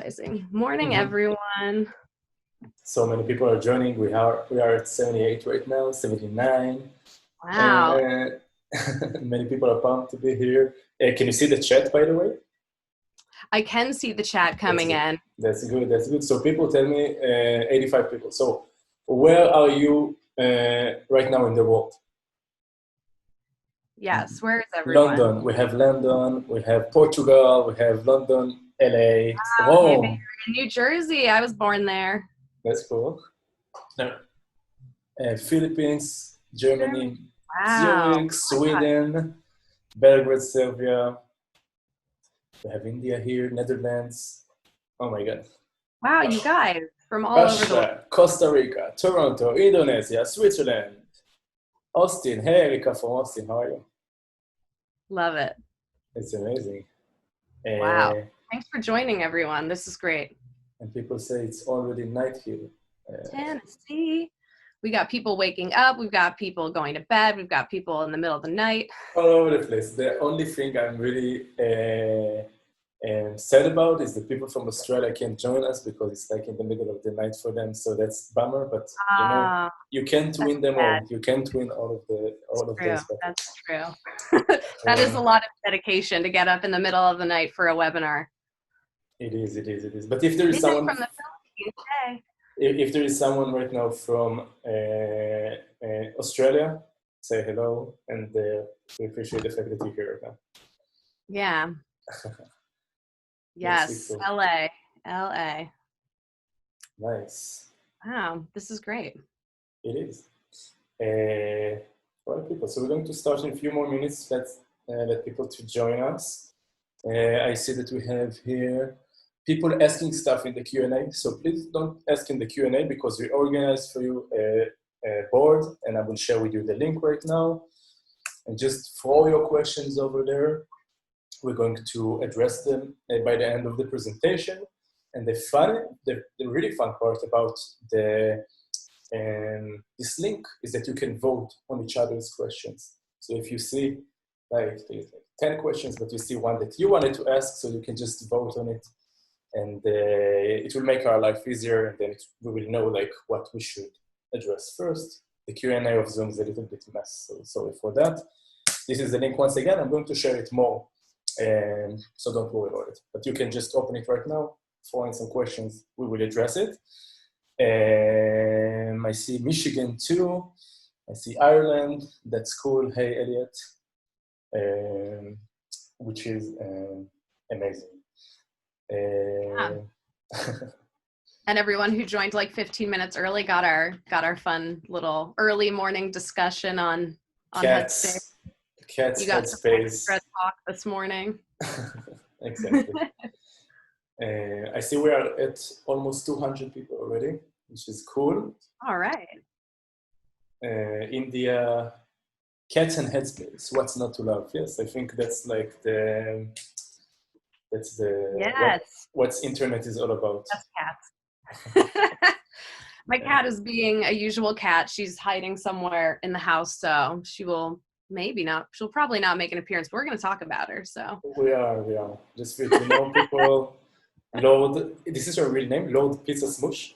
advertising. Morning, Mhm. everyone. So many people are joining. We are at 78 right now, 79. Wow. Uh, many people are pumped to be here. Can you see the chat, by the way? I can see the chat That's coming good. in. That's good. That's good. So people tell me 85 people. So where are you right now in the world? Yes, where is everyone? London. We have London. We have Portugal. We have London, LA, Maybe Rome. you're in New Jersey. I was born there. That's cool. Philippines, Germany. Germany, Wow. Zurich, Sweden, Belgrade, Serbia. We have India here, Netherlands. Oh my God. Wow, you guys from all over the world. Russia, Costa Rica, Toronto, Indonesia, Switzerland, Austin. Hey, Erika from Austin. How are you? Love it. It's amazing. Wow. Uh, Thanks for joining, everyone. This is great. and people say it's already night here. Tennessee. We got people waking up. We've got people going to bed. We've got people in the middle of the night. All over the place. The only thing I'm really sad about is the people from Australia can't join us because it's like in the middle of the night for them. So that's bummer. But you can't That's win them bad. all. You can't win all of True. those battles. That's true. That is a lot of dedication to get up in the middle of the night for a webinar. It is. But if there is Visit someone from the Philippines. Hey. if there is someone right now from Australia, say hello, and we appreciate the fact that you're here right now. Yeah. Yes. LA. Nice. Wow. This is great. It is. A lot of people. So we're going to start in a few more minutes. Let's let people to join us. I see that we have here people asking stuff in the Q&A. So please don't ask in the Q&A because we organized for you a board, and I will share with you the link right now. And just throw your questions over there. We're going to address them by the end of the presentation. And the really fun part about this link is that you can vote on each other's questions. So if you see like 10 questions, but you see one that you wanted to ask, so you can just vote on it. And it will make our life easier, and then we will know like what we should address first. The Q&A of Zoom is a little bit mess, so sorry for that. This is the link once again. I'm going to share it more, so don't worry about it. But you can just open it right now, throw in some questions, we will address it. I see Michigan too. I see Ireland. That's cool. Hey, Elliot. Which is amazing. Yeah. And everyone who joined like 15 minutes early got our fun little early morning discussion on Headspace. Cats, you got Headspace. some talk this morning. Exactly. I see we are at almost 200 people already, which is cool. All right. India, cats and Headspace. What's not to love? Yes, I think that's like yes. What's internet is all about. That's cats. My cat is being a usual cat. She's hiding somewhere in the house, so she'll probably not make an appearance, but we're going to talk about her. So we are just for you to know, people. Lord, this is her real name, Lord Pizza Smush.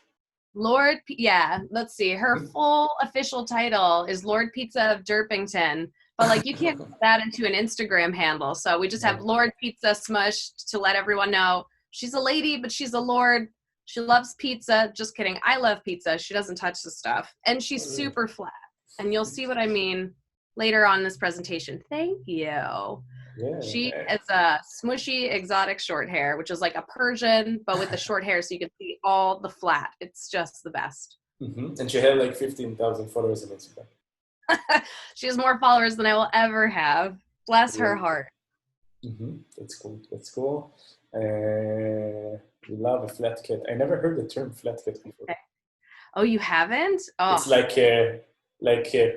Let's see. Her full official title is Lord Pizza of Derpington, but like you can't put that into an Instagram handle. So we just have Lord Pizza Smush to let everyone know she's a lady, but she's a lord. She loves pizza. Just kidding. I love pizza. She doesn't touch the stuff. And she's super flat. And you'll see what I mean later on in this presentation. Thank you. Yeah. She has a smushy exotic short hair, which is like a Persian, but with the short hair so you can see all the flat. It's just the best. Mm-hmm. And she had like 15,000 followers on Instagram. She has more followers than I will ever have. Bless her heart. Mm-hmm. That's cool. We love a flat cat. I never heard the term flat cat before. Okay. Oh, you haven't? Oh. It's like a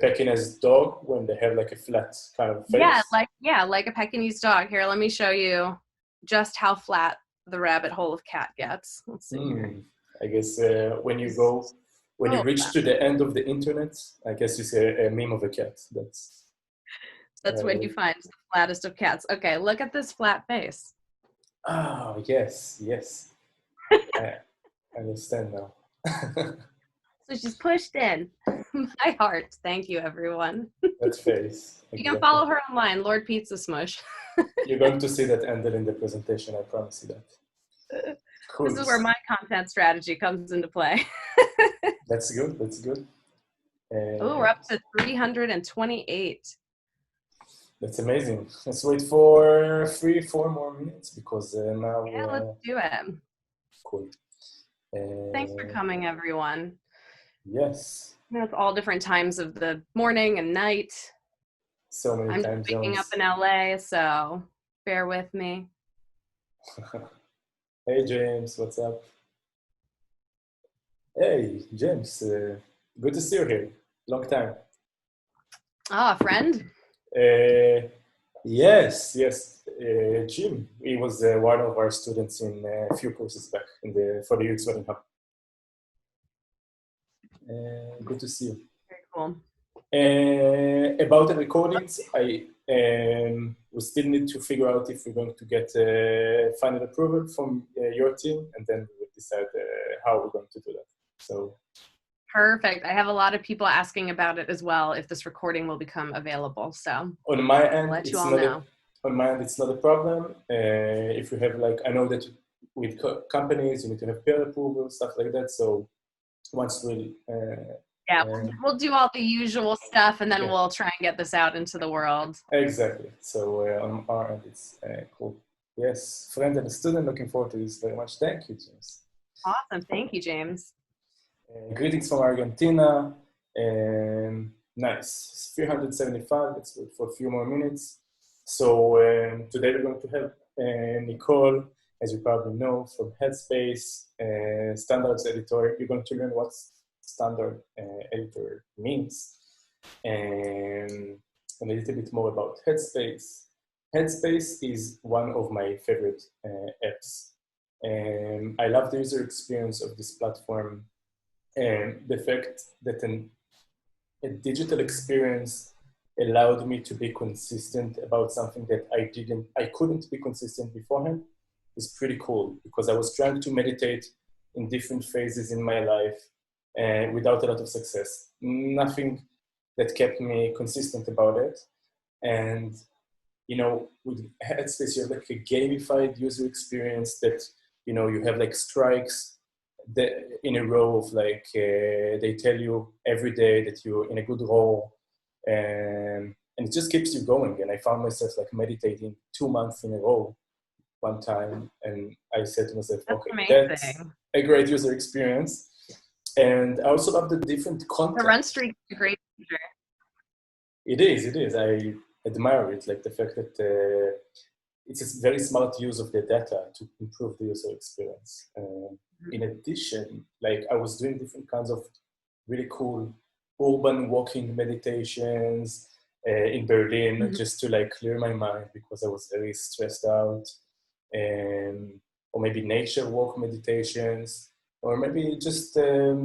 Pekingese dog when they have like a flat kind of face. Like a Pekingese dog. Here, let me show you just how flat the rabbit hole of cat gets. Let's see here. I guess when you reach to the end of the internet, I guess you see a meme of a cat. That's when you find the flattest of cats. Okay, look at this flat face. Oh, yes. I understand now. So she's pushed in my heart. Thank you, everyone. That face. You can Exactly. follow her online, Lord Pizza Smush. You're going to see that ended in the presentation, I promise you that. Cool. This is where my content strategy comes into play. That's good. That's good. Oh, we're up to 328. That's amazing. Let's wait for 3-4 more minutes because now Yeah, let's do it. cool. Thanks for coming, everyone. Yes. You know, it's all different times of the morning and night. So many I'm just time waking up zones. in LA, so bear with me. Hey James, what's up? Hey James, good to see you here. Long time. Ah, friend. Yes, yes. Jim, he was one of our students in a few courses back for the UX Wedding Hub. Good to see you. Very cool. About the recordings, we still need to figure out if we're going to get final approval from your team, and then we'll decide how we're going to do that. So Perfect. I have a lot of people asking about it as well, if this recording will become available. So on my end, I'll let you it's all not know. it's not a problem. If you have I know that with companies, you need to have peer approval, stuff like that. So once Yeah, we'll do all the usual stuff, and then yeah. we'll try and get this out into the world. Exactly. So on our end, it's cool. Yes, friend and student, looking forward to this very much. Thank you, James. Awesome. Thank you, James. Greetings from Argentina. Nice. 375. Let's wait for a few more minutes. So today we're going to have Nicole, as you probably know, from Headspace, standards editor. You're going to learn what standard editor means, and a little bit more about Headspace. Headspace is one of my favorite apps. I love the user experience of this platform, and the fact that a digital experience allowed me to be consistent about something that I couldn't be consistent beforehand is pretty cool, because I was trying to meditate in different phases in my life without a lot of success. Nothing that kept me consistent about it. And with Headspace, you have like a gamified user experience that, you have like strikes in a row of they tell you every day that you're in a good role, and it just keeps you going. And I found myself like meditating 2 months in a row one time, and I said to myself, That's okay, amazing. that's a great user experience. And I also love the different content. The run streak is a great feature. It is. I admire it, like the fact that it's a very smart use of the data to improve the user experience. In addition, I was doing different kinds of really cool urban walking meditations in Berlin, just to clear my mind because I was very stressed out, or maybe nature walk meditations, or maybe just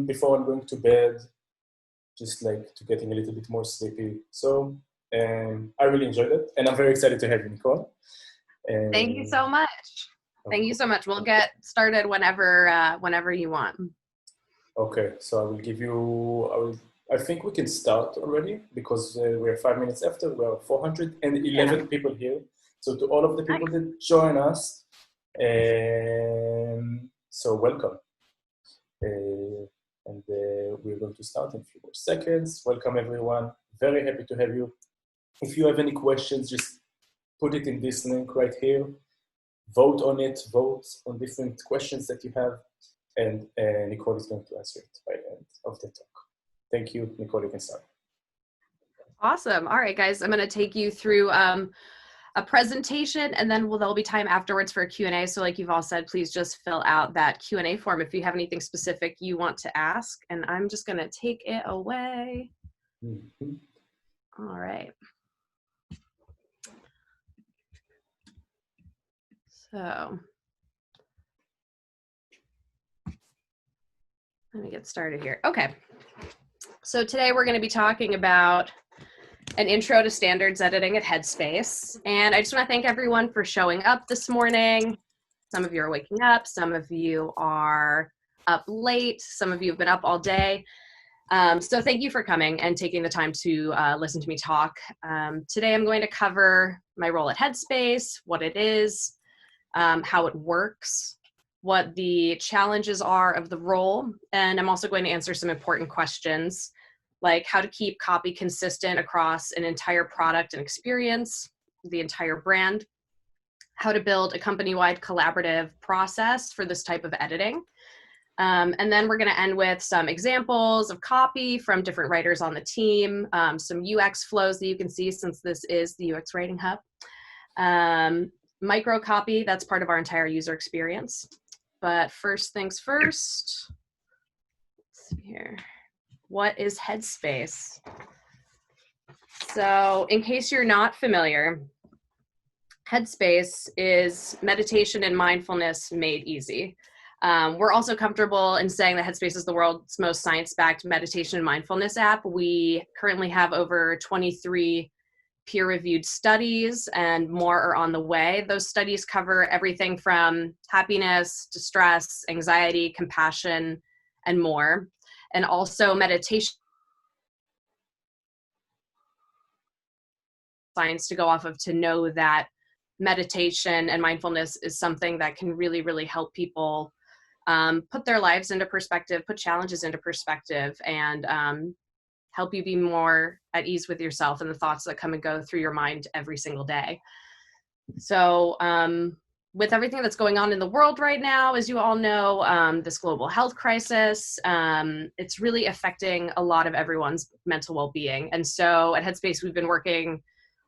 before I'm going to bed, just to getting a little bit more sleepy. So I really enjoyed it, and I'm very excited to have you, Nicole. Thank you so much. Thank you so much. We'll get started whenever you want. Okay, so I will give you, I think we can start already because we're 5 minutes after. We are 411 people here. So to all of the people that join us, so welcome. And we're going to start in a few more seconds. Welcome everyone. Very happy to have you. If you have any questions, just put it in this link right here. Vote on it, vote on different questions that you have, and Nicole is going to answer it by the end of the talk. Thank you. Nicole, you can start. Awesome. All right, guys, I'm going to take you through a presentation, and then there'll be time afterwards for a Q&A. So like you've all said, please just fill out that Q&A form if you have anything specific you want to ask, and I'm just going to take it away. Mm-hmm. All right. So let me get started here. Okay. So today we're going to be talking about an intro to standards editing at Headspace. And I just want to thank everyone for showing up this morning. Some of you are waking up, some of you are up late, some of you have been up all day. So thank you for coming and taking the time to listen to me talk. Today I'm going to cover my role at Headspace, what it is, how it works, what the challenges are of the role, and I'm also going to answer some important questions, like how to keep copy consistent across an entire product and experience, the entire brand, how to build a company-wide collaborative process for this type of editing. And then we're going to end with some examples of copy from different writers on the team, some UX flows that you can see since this is the UX Writing Hub. Micro copy, that's part of our entire user experience. But first things first, let's see here. What is Headspace? So in case you're not familiar, Headspace is meditation and mindfulness made easy. We're also comfortable in saying that Headspace is the world's most science-backed meditation and mindfulness app. We currently have over 23 peer-reviewed studies and more are on the way. Those studies cover everything from happiness to stress, anxiety, compassion, and more. And also meditation science to go off of to know that meditation and mindfulness is something that can really, really help people put their lives into perspective, put challenges into perspective, and help you be more at ease with yourself and the thoughts that come and go through your mind every single day. So with everything that's going on in the world right now, as you all know, this global health crisis, it's really affecting a lot of everyone's mental well-being. And so at Headspace, we've been working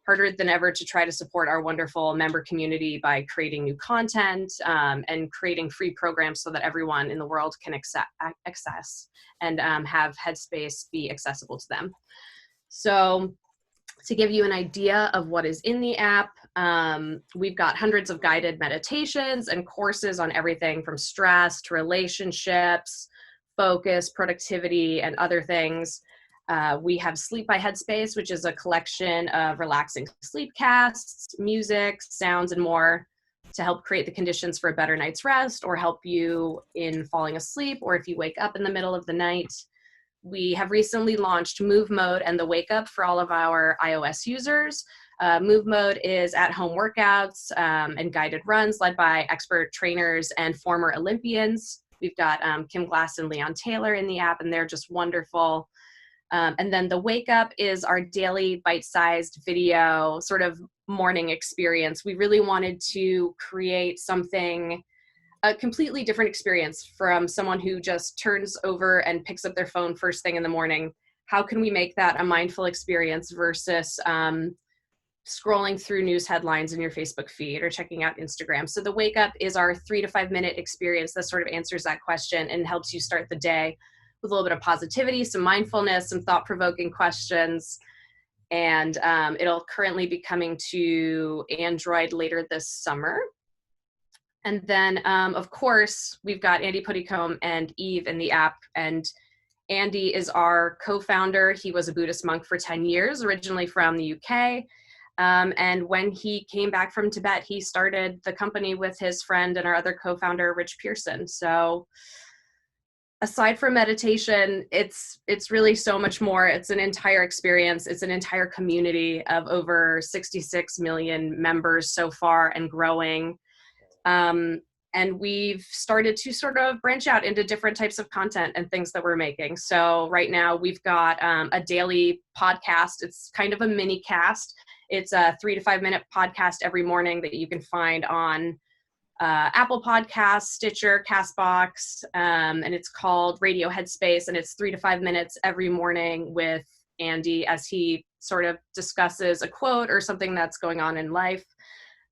harder than ever to try to support our wonderful member community by creating new content and creating free programs so that everyone in the world can access and have Headspace be accessible to them. So to give you an idea of what is in the app, we've got hundreds of guided meditations and courses on everything from stress to relationships, focus, productivity, and other things. We have Sleep by Headspace, which is a collection of relaxing sleep casts, music, sounds, and more to help create the conditions for a better night's rest or help you in falling asleep or if you wake up in the middle of the night. We have recently launched Move Mode and the Wake Up for all of our iOS users. Move Mode is at-home workouts and guided runs led by expert trainers and former Olympians. We've got Kim Glass and Leon Taylor in the app, and they're just wonderful. And then the Wake Up is our daily bite-sized video sort of morning experience. We really wanted to create something, a completely different experience from someone who just turns over and picks up their phone first thing in the morning. How can we make that a mindful experience versus scrolling through news headlines in your Facebook feed or checking out Instagram? So the Wake Up is our 3 to 5 minute experience that sort of answers that question and helps you start the day with a little bit of positivity, some mindfulness, some thought-provoking questions. And it'll currently be coming to Android later this summer. And then, of course, we've got Andy Puddicombe and Eve in the app. And Andy is our co-founder. He was a Buddhist monk for 10 years, originally from the UK. And when he came back from Tibet, he started the company with his friend and our other co-founder, Rich Pearson. So aside from meditation, it's really so much more. It's an entire experience. It's an entire community of over 66 million members so far and growing. And we've started to sort of branch out into different types of content and things that we're making. So right now we've got a daily podcast. It's kind of a mini cast. It's a 3 to 5 minute podcast every morning that you can find on Apple Podcasts, Stitcher, Castbox, and it's called Radio Headspace, and it's 3 to 5 minutes every morning with Andy as he sort of discusses a quote or something that's going on in life.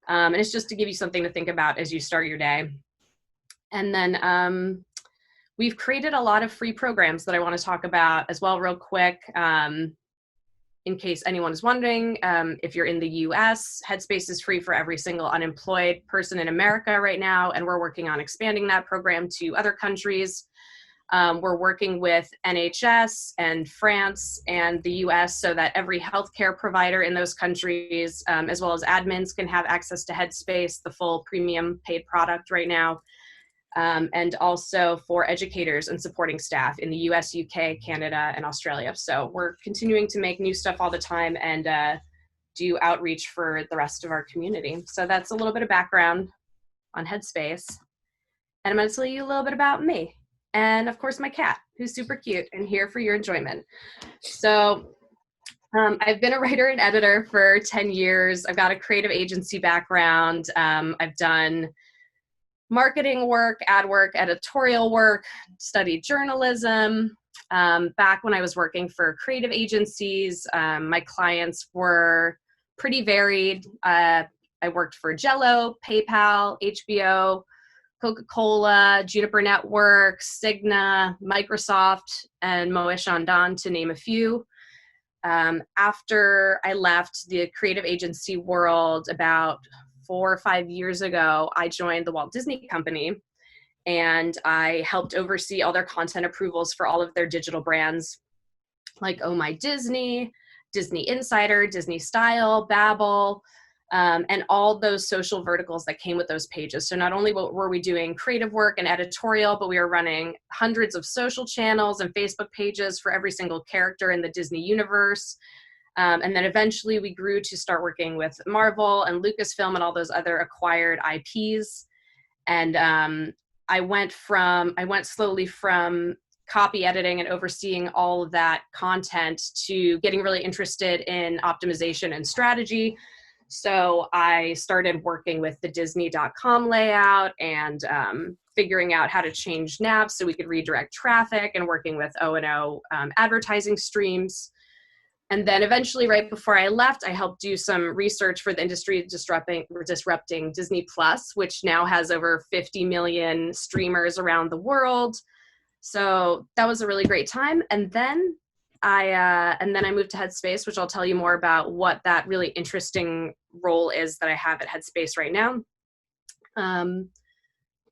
And it's just to give you something to think about as you start your day. And then we've created a lot of free programs that I want to talk about as well real quick. In case anyone is wondering, if you're in the US, Headspace is free for every single unemployed person in America right now, and we're working on expanding that program to other countries. We're working with NHS and France and the US so that every healthcare provider in those countries, as well as admins, can have access to Headspace, the full premium paid product right now. And also for educators and supporting staff in the US, UK, Canada, and Australia. So we're continuing to make new stuff all the time and do outreach for the rest of our community. So that's a little bit of background on Headspace. And I'm going to tell you a little bit about me. And of course, my cat, who's super cute and here for your enjoyment. So I've been a writer and editor for 10 years. I've got a creative agency background. I've done marketing work, ad work, editorial work, studied journalism. Back when I was working for creative agencies, my clients were pretty varied. I worked for Jello, PayPal, HBO, Coca-Cola, Juniper Networks, Cigna, Microsoft, and Moët Chandon, to name a few. After I left the creative agency world about 4 or 5 years ago, I joined the Walt Disney Company, and I helped oversee all their content approvals for all of their digital brands, like Oh My Disney, Disney Insider, Disney Style, Babbel, and all those social verticals that came with those pages. So not only were we doing creative work and editorial, but we were running hundreds of social channels and Facebook pages for every single character in the Disney universe. And then eventually we grew to start working with Marvel and Lucasfilm and all those other acquired IPs. And I went slowly from copy editing and overseeing all of that content to getting really interested in optimization and strategy. So I started working with the Disney.com layout and figuring out how to change navs so we could redirect traffic, and working with O&O advertising streams. And then eventually, right before I left, I helped do some research for the industry disrupting Disney Plus, which now has over 50 million streamers around the world. So that was a really great time. And then I moved to Headspace, which I'll tell you more about what that really interesting role is that I have at Headspace right now.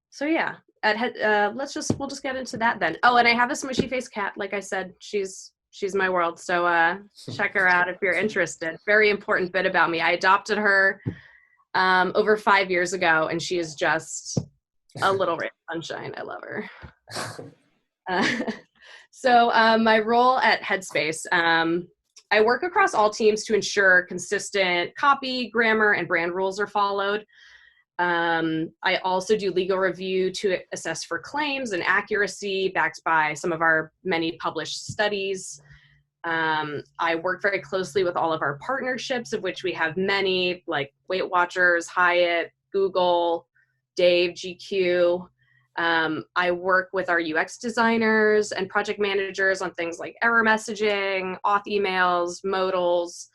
So yeah, we'll just get into that then. Oh, and I have a smushy face cat. Like I said, she's my world. So check her out if you're interested. Very important bit about me. I adopted her over 5 years ago, and she is just a little ray of sunshine. I love her. So my role at Headspace, I work across all teams to ensure consistent copy, grammar, and brand rules are followed. I also do legal review to assess for claims and accuracy backed by some of our many published studies. I work very closely with all of our partnerships, of which we have many, like Weight Watchers, Hyatt, Google, Dave, GQ. I work with our UX designers and project managers on things like error messaging, auth emails, modals,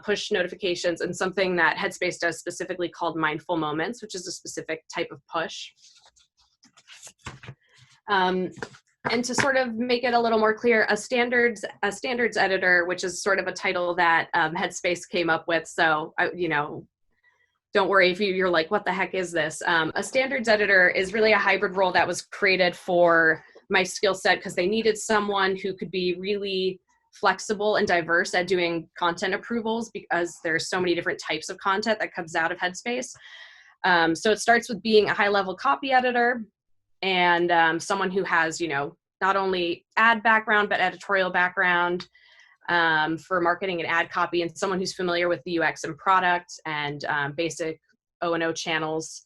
push notifications, and something that Headspace does specifically called mindful moments, which is a specific type of push. And to sort of make it a little more clear, a standards editor, which is sort of a title that Headspace came up with. So, don't worry if you're like, what the heck is this? A standards editor is really a hybrid role that was created for my skill set because they needed someone who could be really flexible and diverse at doing content approvals, because there's so many different types of content that comes out of Headspace. So it starts with being a high-level copy editor and someone who has, not only ad background, but editorial background for marketing and ad copy, and someone who's familiar with the UX and product and basic O&O channels.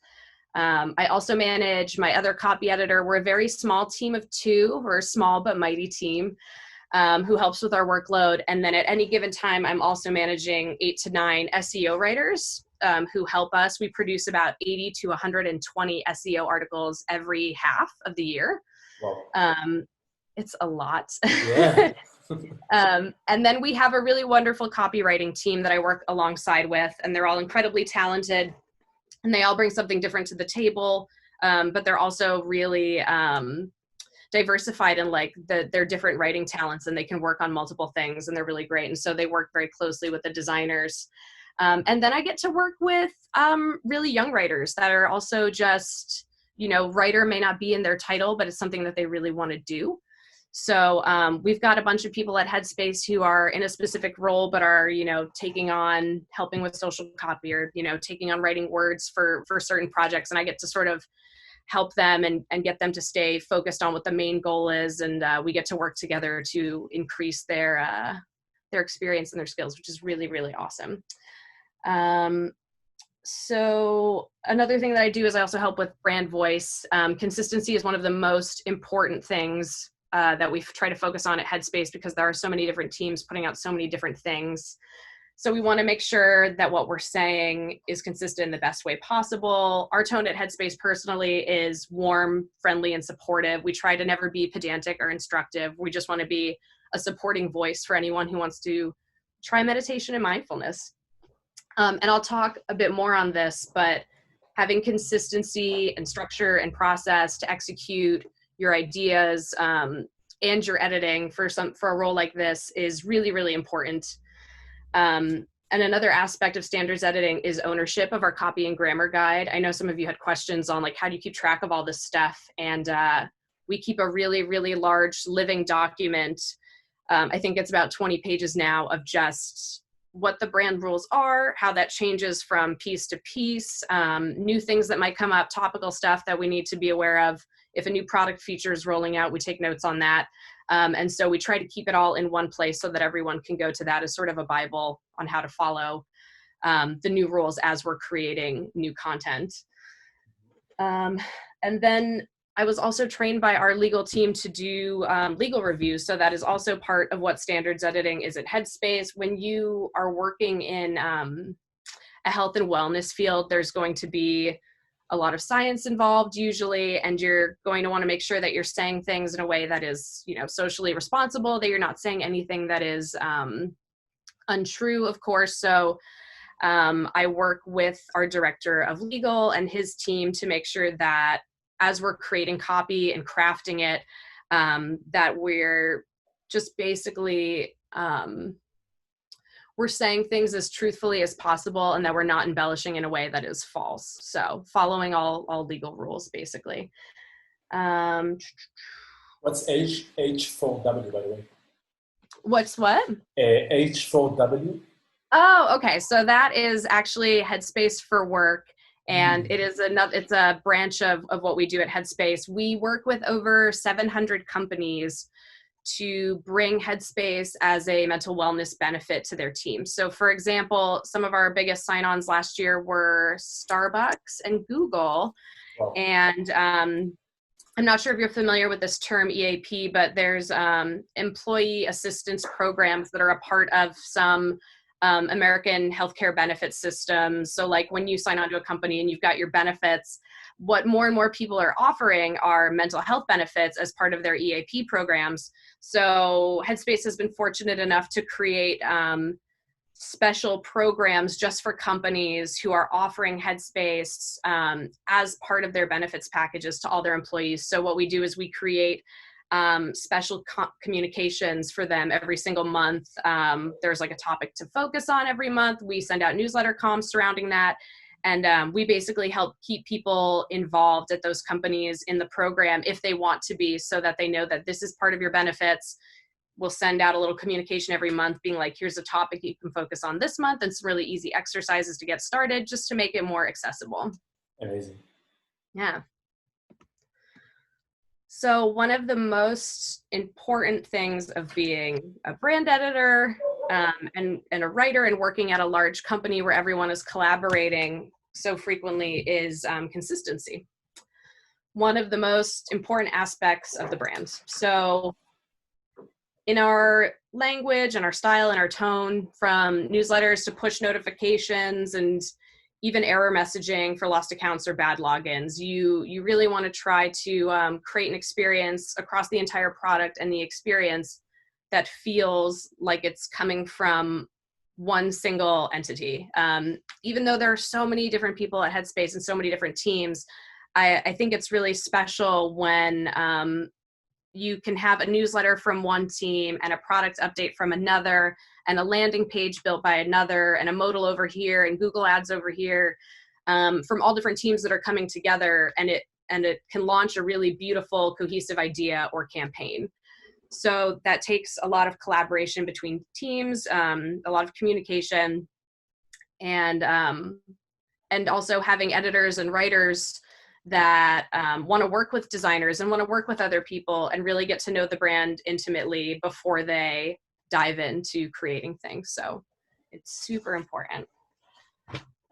I also manage my other copy editor. We're a very small team of 2. We're a small but mighty team who helps with our workload. And then at any given time, I'm also managing 8 to 9 SEO writers who help us. We produce about 80 to 120 SEO articles every half of the year. Wow. It's a lot. Yeah. And then we have a really wonderful copywriting team that I work alongside with, and they're all incredibly talented, and they all bring something different to the table, but they're also really diversified in like their different writing talents, and they can work on multiple things, and they're really great. And so they work very closely with the designers. And then I get to work with really young writers that are also just writer may not be in their title, but it's something that they really want to do. So we've got a bunch of people at Headspace who are in a specific role, but are, taking on helping with social copy, or, taking on writing words for certain projects. And I get to sort of help them and get them to stay focused on what the main goal is. And we get to work together to increase their experience and their skills, which is really, really awesome. So another thing that I do is I also help with brand voice. Consistency is one of the most important things that we try to focus on at Headspace, because there are so many different teams putting out so many different things. So we want to make sure that what we're saying is consistent in the best way possible. Our tone at Headspace personally is warm, friendly, and supportive. We try to never be pedantic or instructive. We just want to be a supporting voice for anyone who wants to try meditation and mindfulness. And I'll talk a bit more on this, but having consistency and structure and process to execute your ideas and your editing for a role like this is really, really important. And another aspect of standards editing is ownership of our copy and grammar guide. I know some of you had questions on how do you keep track of all this stuff? And we keep a really, really large living document. I think it's about 20 pages now of just what the brand rules are, how that changes from piece to piece, new things that might come up, topical stuff that we need to be aware of. If a new product feature is rolling out, we take notes on that. And so we try to keep it all in one place so that everyone can go to that as sort of a Bible on how to follow the new rules as we're creating new content. And then I was also trained by our legal team to do legal reviews. So that is also part of what standards editing is at Headspace. When you are working in a health and wellness field, there's going to be a lot of science involved usually, and you're going to want to make sure that you're saying things in a way that is, socially responsible, that you're not saying anything that is untrue, of course. So I work with our director of legal and his team to make sure that as we're creating copy and crafting it, that we're just basically, we're saying things as truthfully as possible, and that we're not embellishing in a way that is false. So following all legal rules, basically. What's H4W, by the way? What's what? H4W. Oh, okay. So that is actually Headspace for Work. And it's a branch of what we do at Headspace. We work with over 700 companies to bring Headspace as a mental wellness benefit to their team. So for example, some of our biggest sign-ons last year were Starbucks and Google. Wow. And I'm not sure if you're familiar with this term EAP, but there's employee assistance programs that are a part of some American healthcare benefit systems. So like when you sign on to a company and you've got your benefits, what more and more people are offering are mental health benefits as part of their EAP programs. So Headspace has been fortunate enough to create special programs just for companies who are offering Headspace as part of their benefits packages to all their employees. So what we do is we create special communications for them every single month. There's like a topic to focus on every month. We send out newsletter comms surrounding that. And we basically help keep people involved at those companies in the program if they want to be, so that they know that this is part of your benefits. We'll send out a little communication every month being like, here's a topic you can focus on this month, and some really easy exercises to get started just to make it more accessible. Amazing. Yeah. So one of the most important things of being a brand editor and a writer and working at a large company where everyone is collaborating so frequently is consistency. One of the most important aspects of the brand. So in our language and our style and our tone, from newsletters to push notifications and even error messaging for lost accounts or bad logins, you really want to try to create an experience across the entire product and the experience that feels like it's coming from one single entity. Even though there are so many different people at Headspace and so many different teams, I think it's really special when you can have a newsletter from one team and a product update from another, and a landing page built by another, and a modal over here and Google ads over here, from all different teams that are coming together. And and it can launch a really beautiful, cohesive idea or campaign. So that takes a lot of collaboration between teams, a lot of communication, and also having editors and writers that want to work with designers and want to work with other people and really get to know the brand intimately before they dive into creating things. So it's super important.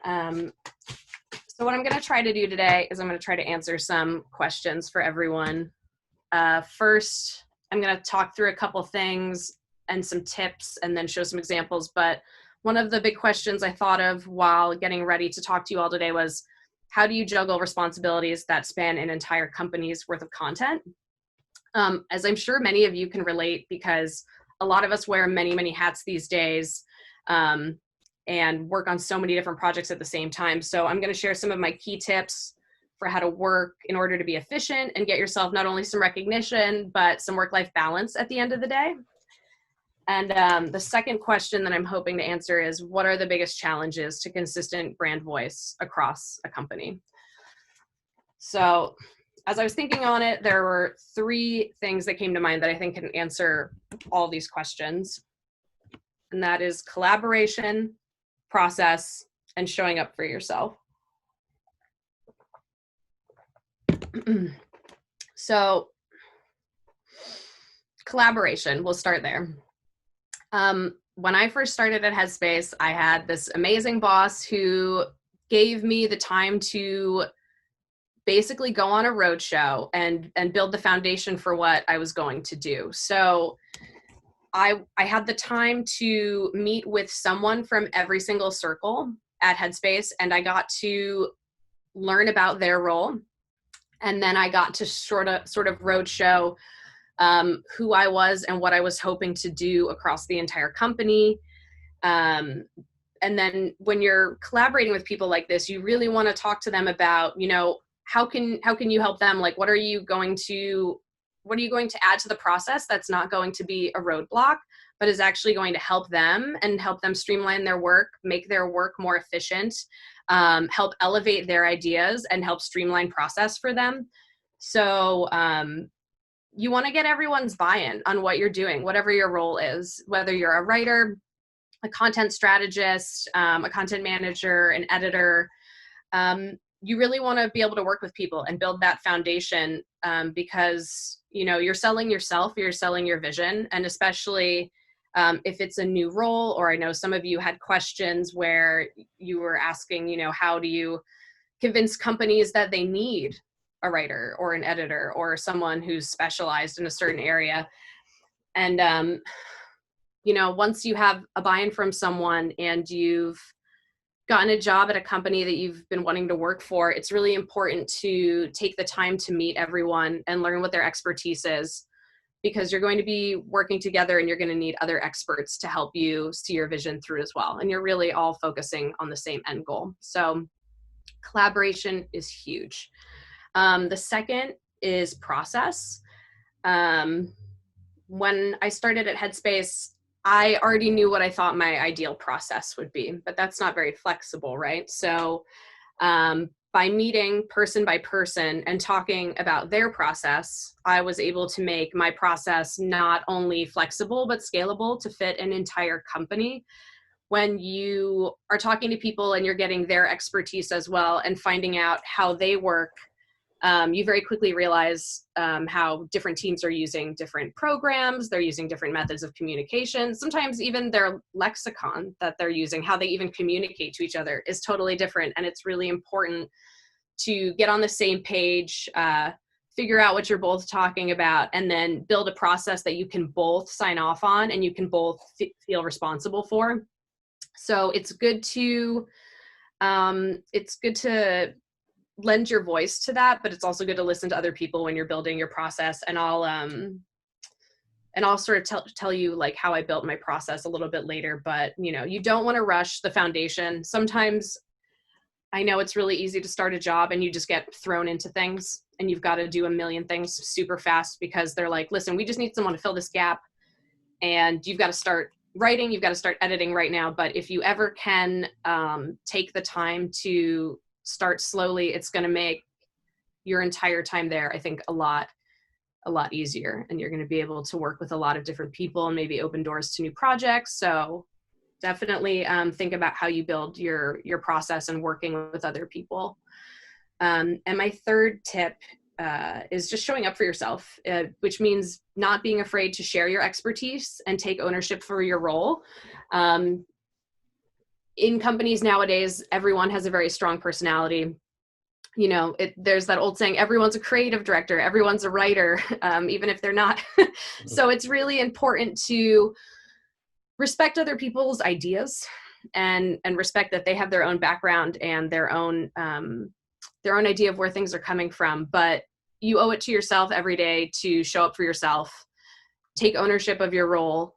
So what I'm going to try to do today is I'm going to try to answer some questions for everyone. First, I'm going to talk through a couple things and some tips and then show some examples. But one of the big questions I thought of while getting ready to talk to you all today was, how do you juggle responsibilities that span an entire company's worth of content? As I'm sure many of you can relate, because a lot of us wear many, many hats these days and work on so many different projects at the same time. So I'm going to share some of my key tips for how to work in order to be efficient and get yourself not only some recognition, but some work-life balance at the end of the day. And the second question that I'm hoping to answer is, what are the biggest challenges to consistent brand voice across a company? So as I was thinking on it, there were 3 things that came to mind that I think can answer all these questions. And that is collaboration, process, and showing up for yourself. So collaboration, we'll start there. When I first started at Headspace, I had this amazing boss who gave me the time to basically go on a roadshow and build the foundation for what I was going to do. So I had the time to meet with someone from every single circle at Headspace, and I got to learn about their role. And then I got to sort of roadshow who I was and what I was hoping to do across the entire company. And then when you're collaborating with people like this, you really want to talk to them about, how can you help them? Like, what are you going to add to the process that's not going to be a roadblock, but is actually going to help them and help them streamline their work, make their work more efficient, help elevate their ideas and help streamline process for them. So you want to get everyone's buy-in on what you're doing, whatever your role is, whether you're a writer, a content strategist, a content manager, an editor. You really want to be able to work with people and build that foundation because, you're selling yourself, you're selling your vision. And especially if it's a new role, or I know some of you had questions where you were asking, how do you convince companies that they need a writer or an editor or someone who's specialized in a certain area. And, once you have a buy-in from someone and you've gotten a job at a company that you've been wanting to work for, it's really important to take the time to meet everyone and learn what their expertise is, because you're going to be working together and you're going to need other experts to help you see your vision through as well. And you're really all focusing on the same end goal. So collaboration is huge. The second is process. When I started at Headspace, I already knew what I thought my ideal process would be, but that's not very flexible, right? So by meeting person by person and talking about their process, I was able to make my process not only flexible, but scalable to fit an entire company. When you are talking to people and you're getting their expertise as well and finding out how they work, you very quickly realize how different teams are using different programs, they're using different methods of communication. Sometimes even their lexicon that they're using, how they even communicate to each other is totally different. And it's really important to get on the same page, figure out what you're both talking about, and then build a process that you can both sign off on and you can both feel responsible for. So it's good to lend your voice to that, but it's also good to listen to other people when you're building your process. And I'll sort of tell you like how I built my process a little bit later, but you don't want to rush the foundation. Sometimes I know it's really easy to start a job and you just get thrown into things and you've got to do a million things super fast because they're like, listen, we just need someone to fill this gap and you've got to start writing, you've got to start editing right now. But if you ever can take the time to start slowly, it's going to make your entire time there, I think, a lot easier, and you're going to be able to work with a lot of different people and maybe open doors to new projects. So definitely think about how you build your process and working with other people. And my third tip is just showing up for yourself, which means not being afraid to share your expertise and take ownership for your role. In companies nowadays, everyone has a very strong personality. You know, there's that old saying, everyone's a creative director, everyone's a writer, even if they're not. So it's really important to respect other people's ideas and respect that they have their own background and their own idea of where things are coming from. But you owe it to yourself every day to show up for yourself, take ownership of your role,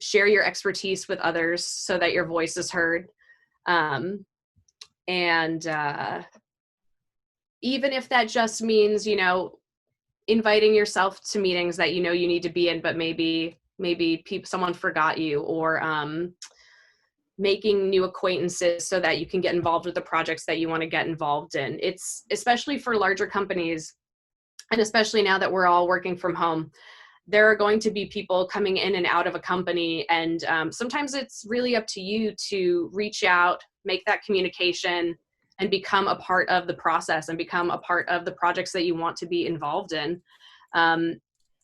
share your expertise with others so that your voice is heard. Even if that just means, you know, inviting yourself to meetings that you know you need to be in, but maybe someone forgot you, or making new acquaintances so that you can get involved with the projects that you want to get involved in. It's especially for larger companies, and especially now that we're all working from home, there are going to be people coming in and out of a company. And sometimes it's really up to you to reach out, make that communication, and become a part of the process and become a part of the projects that you want to be involved in.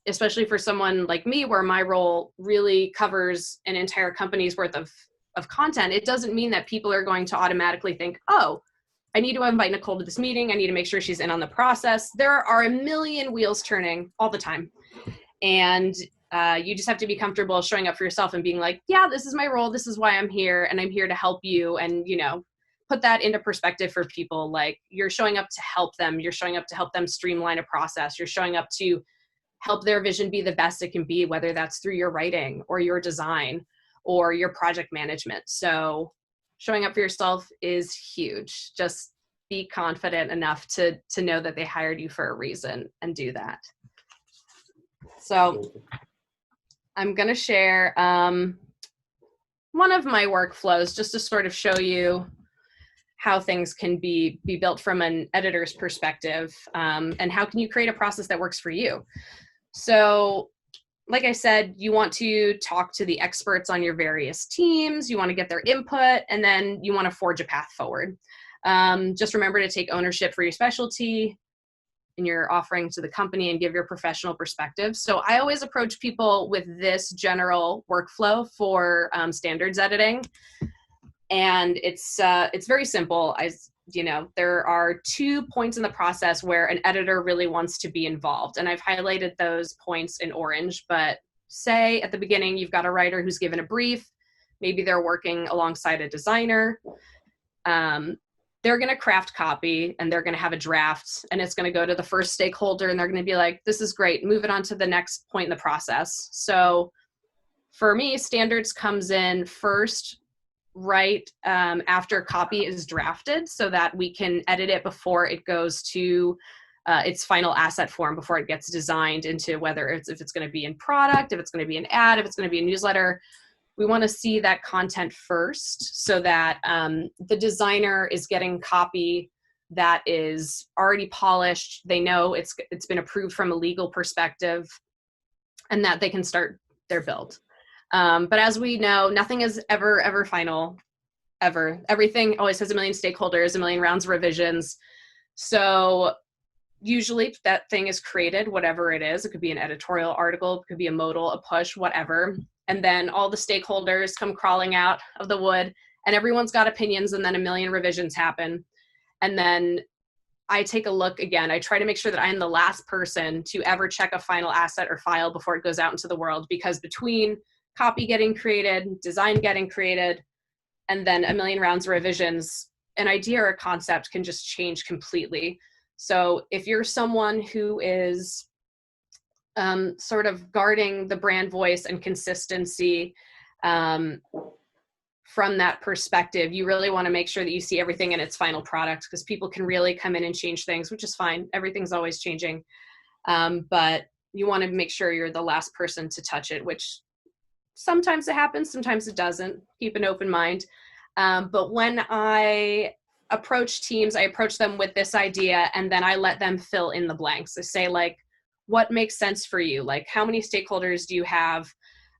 Especially for someone like me, where my role really covers an entire company's worth of content, it doesn't mean that people are going to automatically think, oh, I need to invite Nicole to this meeting. I need to make sure she's in on the process. There are a million wheels turning all the time. And you just have to be comfortable showing up for yourself and being like, yeah, this is my role. This is why I'm here. And I'm here to help you. And, you know, put that into perspective for people. Like, you're showing up to help them. You're showing up to help them streamline a process. You're showing up to help their vision be the best it can be, whether that's through your writing or your design or your project management. So showing up for yourself is huge. Just be confident enough to know that they hired you for a reason, and do that. So I'm going to share one of my workflows just to sort of show you how things can be built from an editor's perspective, and how can you create a process that works for you. So like I said, you want to talk to the experts on your various teams, you want to get their input, and then you want to forge a path forward. Just remember to take ownership for your specialty and your offering to the company, and give your professional perspective. So I always approach people with this general workflow for standards editing. And it's very simple. You know, there are 2 points in the process where an editor really wants to be involved. And I've highlighted those points in orange, but say at the beginning, you've got a writer who's given a brief, maybe they're working alongside a designer. They're going to craft copy, and they're going to have a draft, and it's going to go to the first stakeholder, and they're going to be like, this is great, move it on to the next point in the process. So for me, standards comes in first, right after copy is drafted, so that we can edit it before it goes to its final asset form, before it gets designed into whether if it's going to be in product, if it's going to be an ad, if it's going to be a newsletter. We want to see that content first, so that the designer is getting copy that is already polished. They know it's been approved from a legal perspective, and that they can start their build. But as we know, nothing is ever final, ever. Everything always has a million stakeholders, a million rounds of revisions. So usually that thing is created, whatever it is. It could be an editorial article, it could be a modal, a push, whatever. And then all the stakeholders come crawling out of the wood, and everyone's got opinions, and then a million revisions happen. And then I take a look again. I try to make sure that I am the last person to ever check a final asset or file before it goes out into the world, because between copy getting created, design getting created, and then a million rounds of revisions, an idea or a concept can just change completely. So if you're someone who is sort of guarding the brand voice and consistency from that perspective, you really want to make sure that you see everything in its final product, because people can really come in and change things, which is fine. Everything's always changing. But you want to make sure you're the last person to touch it, which sometimes it happens, sometimes it doesn't. Keep an open mind. But when I approach teams, I approach them with this idea, and then I let them fill in the blanks. I say, like, what makes sense for you? Like, how many stakeholders do you have?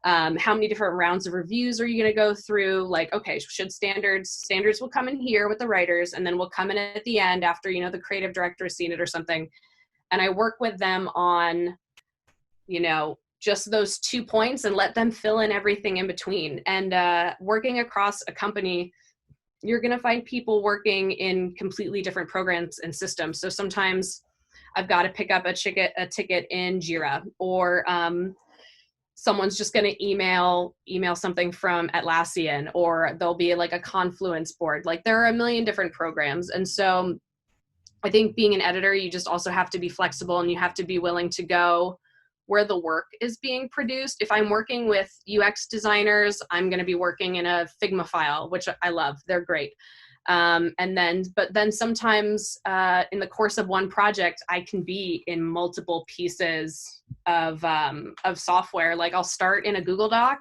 How many different rounds of reviews are you going to go through? Like, okay, should standards will come in here with the writers, and then we'll come in at the end after, you know, the creative director has seen it or something. And I work with them on, you know, just those 2 points and let them fill in everything in between. And working across a company, you're going to find people working in completely different programs and systems. So sometimes I've got to pick up a ticket in Jira, or someone's just going to email something from Atlassian, or there'll be like a Confluence board. Like, there are a million different programs. And so I think being an editor, you just also have to be flexible, and you have to be willing to go where the work is being produced. If I'm working with UX designers, I'm going to be working in a Figma file, which I love. They're great. But then sometimes in the course of one project, I can be in multiple pieces of software. Like, I'll start in a Google Doc,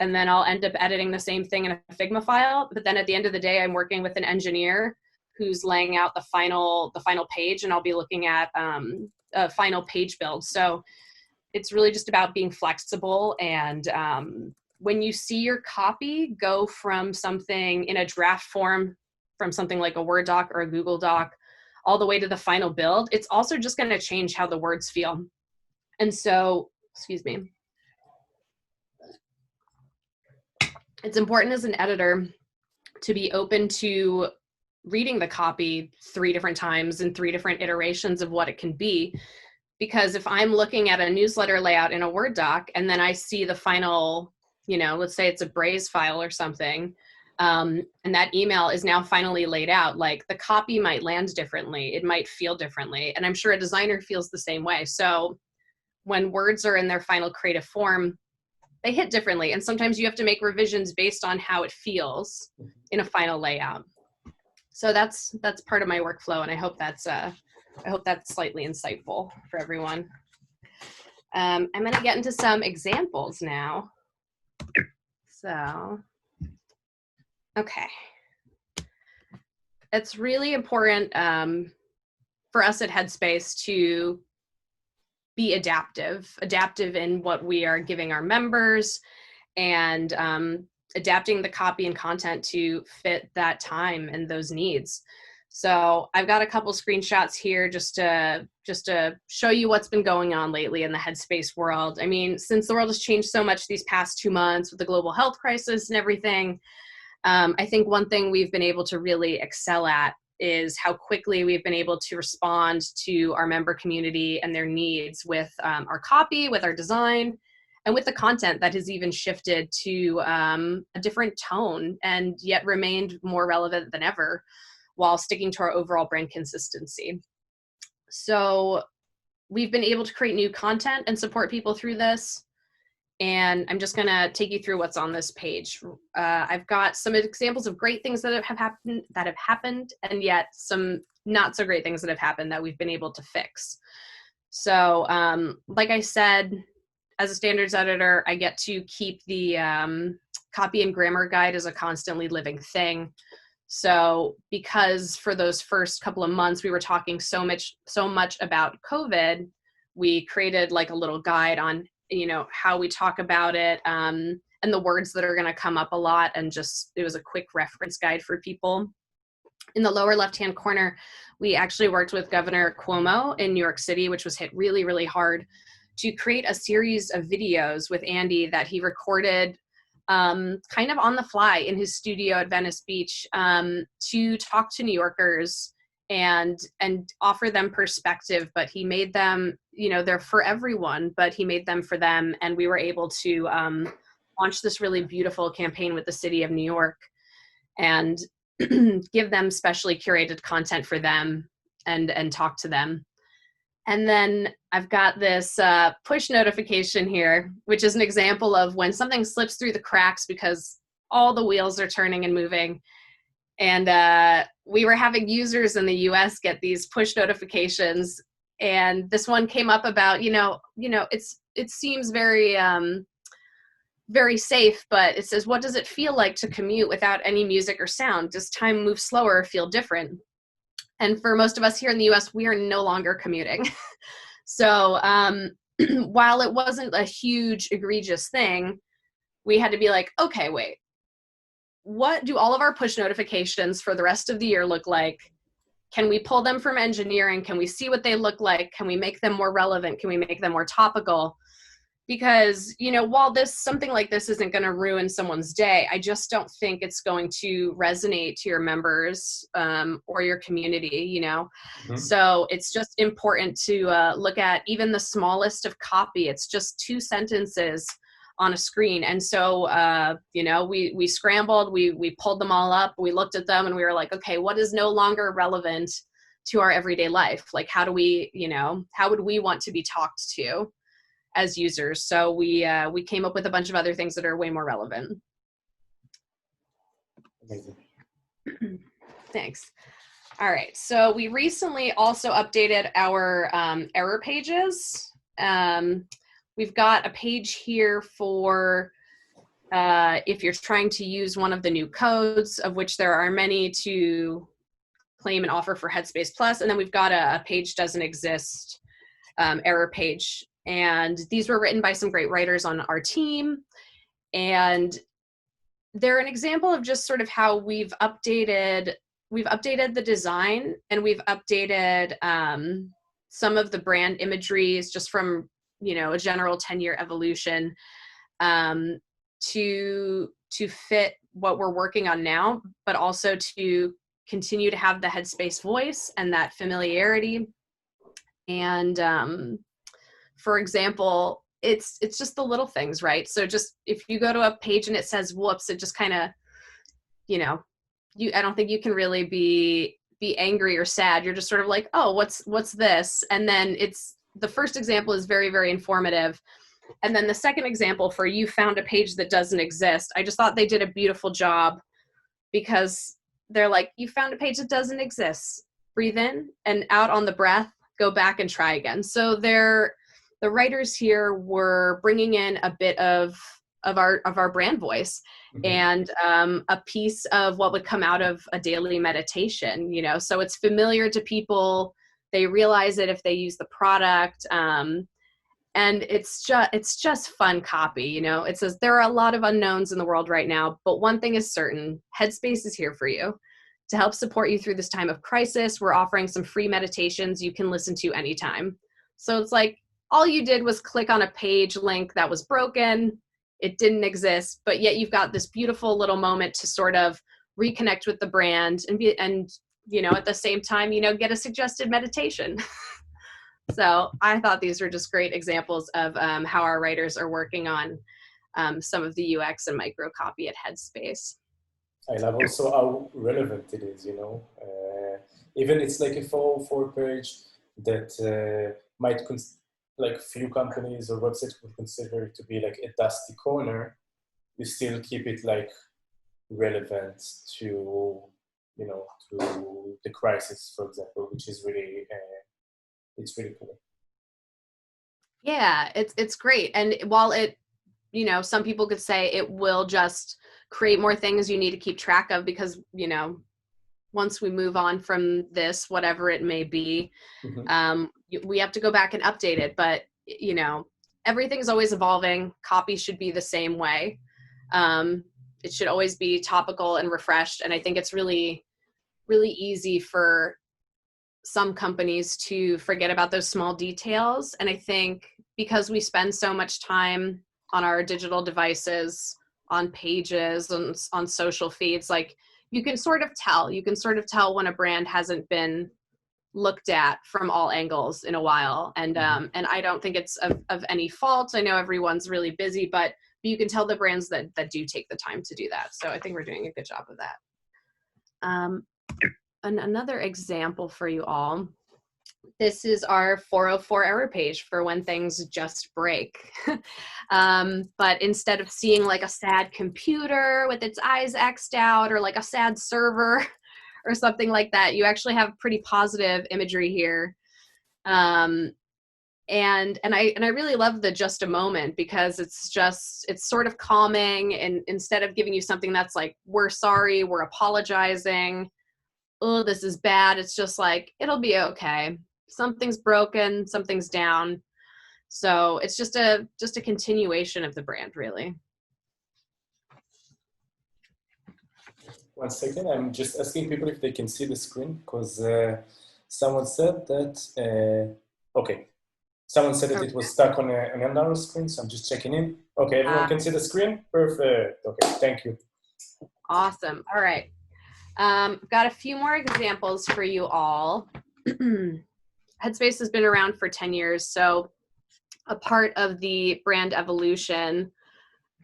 and then I'll end up editing the same thing in a Figma file. But then at the end of the day, I'm working with an engineer who's laying out the final page, and I'll be looking at a final page build. So it's really just about being flexible. And when you see your copy go from something in a draft form, from something like a Word doc or a Google Doc, all the way to the final build, it's also just going to change how the words feel. And so, excuse me, it's important as an editor to be open to reading the copy 3 different times and 3 different iterations of what it can be. Because if I'm looking at a newsletter layout in a Word doc, and then I see the final, you know, let's say it's a Braze file or something, and that email is now finally laid out, like, the copy might land differently. It might feel differently. And I'm sure a designer feels the same way. So when words are in their final creative form, they hit differently. And sometimes you have to make revisions based on how it feels in a final layout. So that's part of my workflow. And I hope that's slightly insightful for everyone. I'm going to get into some examples now. So, okay. It's really important for us at Headspace to be adaptive in what we are giving our members, and adapting the copy and content to fit that time and those needs. So I've got a couple screenshots here just to show you what's been going on lately in the Headspace world. I mean, since the world has changed so much these past 2 months with the global health crisis and everything, I think one thing we've been able to really excel at is how quickly we've been able to respond to our member community and their needs with our copy, with our design, and with the content that has even shifted to a different tone and yet remained more relevant than ever, while sticking to our overall brand consistency. So we've been able to create new content and support people through this. And I'm just gonna take you through what's on this page. I've got some examples of great things that have happened, and yet some not so great things that have happened that we've been able to fix. So like I said, as a standards editor, I get to keep the copy and grammar guide as a constantly living thing. So because for those first couple of months, we were talking so much about COVID, we created like a little guide on, you know, how we talk about it, and the words that are going to come up a lot. And just, it was a quick reference guide for people. In the lower left-hand corner, we actually worked with Governor Cuomo in New York City, which was hit really, really hard, to create a series of videos with Andy that he recorded kind of on the fly in his studio at Venice Beach, to talk to New Yorkers and offer them perspective. But he made them, you know, they're for everyone, but he made them for them. And we were able to launch this really beautiful campaign with the city of New York and give them specially curated content for them and talk to them. And then I've got this push notification here, which is an example of when something slips through the cracks because all the wheels are turning and moving. And we were having users in the US get these push notifications. And this one came up about, it seems very very safe, but it says, what does it feel like to commute without any music or sound? Does time move slower or feel different? And for most of us here in the US, we are no longer commuting. So while it wasn't a huge, egregious thing, we had to be like, okay, wait, what do all of our push notifications for the rest of the year look like? Can we pull them from engineering? Can we see what they look like? Can we make them more relevant? Can we make them more topical? Because, you know, while something like this isn't going to ruin someone's day, I just don't think it's going to resonate to your members or your community, you know. Mhm. So it's just important to look at even the smallest of copy. It's just 2 sentences on a screen. And so, you know, we scrambled, we pulled them all up, we looked at them, and we were like, okay, what is no longer relevant to our everyday life? Like, how do we, you know, how would we want to be talked to as users? So we came up with a bunch of other things that are way more relevant. Amazing. Thanks. All right. So we recently also updated our error pages. We've got a page here for if you're trying to use one of the new codes, of which there are many, to claim an offer for Headspace Plus. And then we've got a page doesn't exist error page. And these were written by some great writers on our team. And they're an example of just sort of how we've updated the design, and we've updated some of the brand imageries just from, you know, a general 10-year evolution to fit what we're working on now, but also to continue to have the Headspace voice and that familiarity. And for example, it's just the little things, right? So just if you go to a page and it says whoops, it just kind of, you know, I don't think you can really be angry or sad. You're just sort of like, oh, what's this? And then the first example is very, very informative. And then the second example for you found a page that doesn't exist. I just thought they did a beautiful job, because they're like, you found a page that doesn't exist. Breathe in and out on the breath, go back and try again. So the writers here were bringing in a bit of our brand voice, mm-hmm. and a piece of what would come out of a daily meditation, you know, so it's familiar to people. They realize it if they use the product. And it's just fun copy, you know. It says there are a lot of unknowns in the world right now, but one thing is certain: Headspace is here for you to help support you through this time of crisis. We're offering some free meditations you can listen to anytime. So it's like all you did was click on a page link that was broken. It didn't exist, but yet you've got this beautiful little moment to sort of reconnect with the brand and you know, at the same time, you know, get a suggested meditation. So I thought these were just great examples of how our writers are working on some of the UX and micro copy at Headspace. I love also how relevant it is, you know. Even it's like a 404 page that might, like few companies or websites would consider it to be like a dusty corner. You still keep it like relevant to, you know, to the crisis, for example, which is really, it's really cool. Yeah, it's great. And while it, you know, some people could say it will just create more things you need to keep track of, because, you know, once we move on from this, whatever it may be, mm-hmm. We have to go back and update it. But, you know, everything's always evolving. Copy should be the same way. It should always be topical and refreshed. And I think it's really, really easy for some companies to forget about those small details. And I think because we spend so much time on our digital devices, on pages, on social feeds, like you can sort of tell when a brand hasn't been looked at from all angles in a while. And I don't think it's of any fault. I know everyone's really busy, but you can tell the brands that do take the time to do that. So I think we're doing a good job of that. And another example for you all, this is our 404 error page for when things just break. But instead of seeing like a sad computer with its eyes X'd out, or like a sad server or something like that, you actually have pretty positive imagery here. And I really love the just a moment, because it's sort of calming, and instead of giving you something that's like, we're sorry, we're apologizing, oh, this is bad, it's just like, it'll be okay. Something's broken, something's down. So it's just a continuation of the brand, really. 1 second, I'm just asking people if they can see the screen, because someone said that, okay. Someone said that it was stuck on another screen, so I'm just checking in. Okay, everyone can see the screen? Perfect. Okay, thank you. Awesome. All right. Got a few more examples for you all. Headspace has been around for 10 years, so a part of the brand evolution,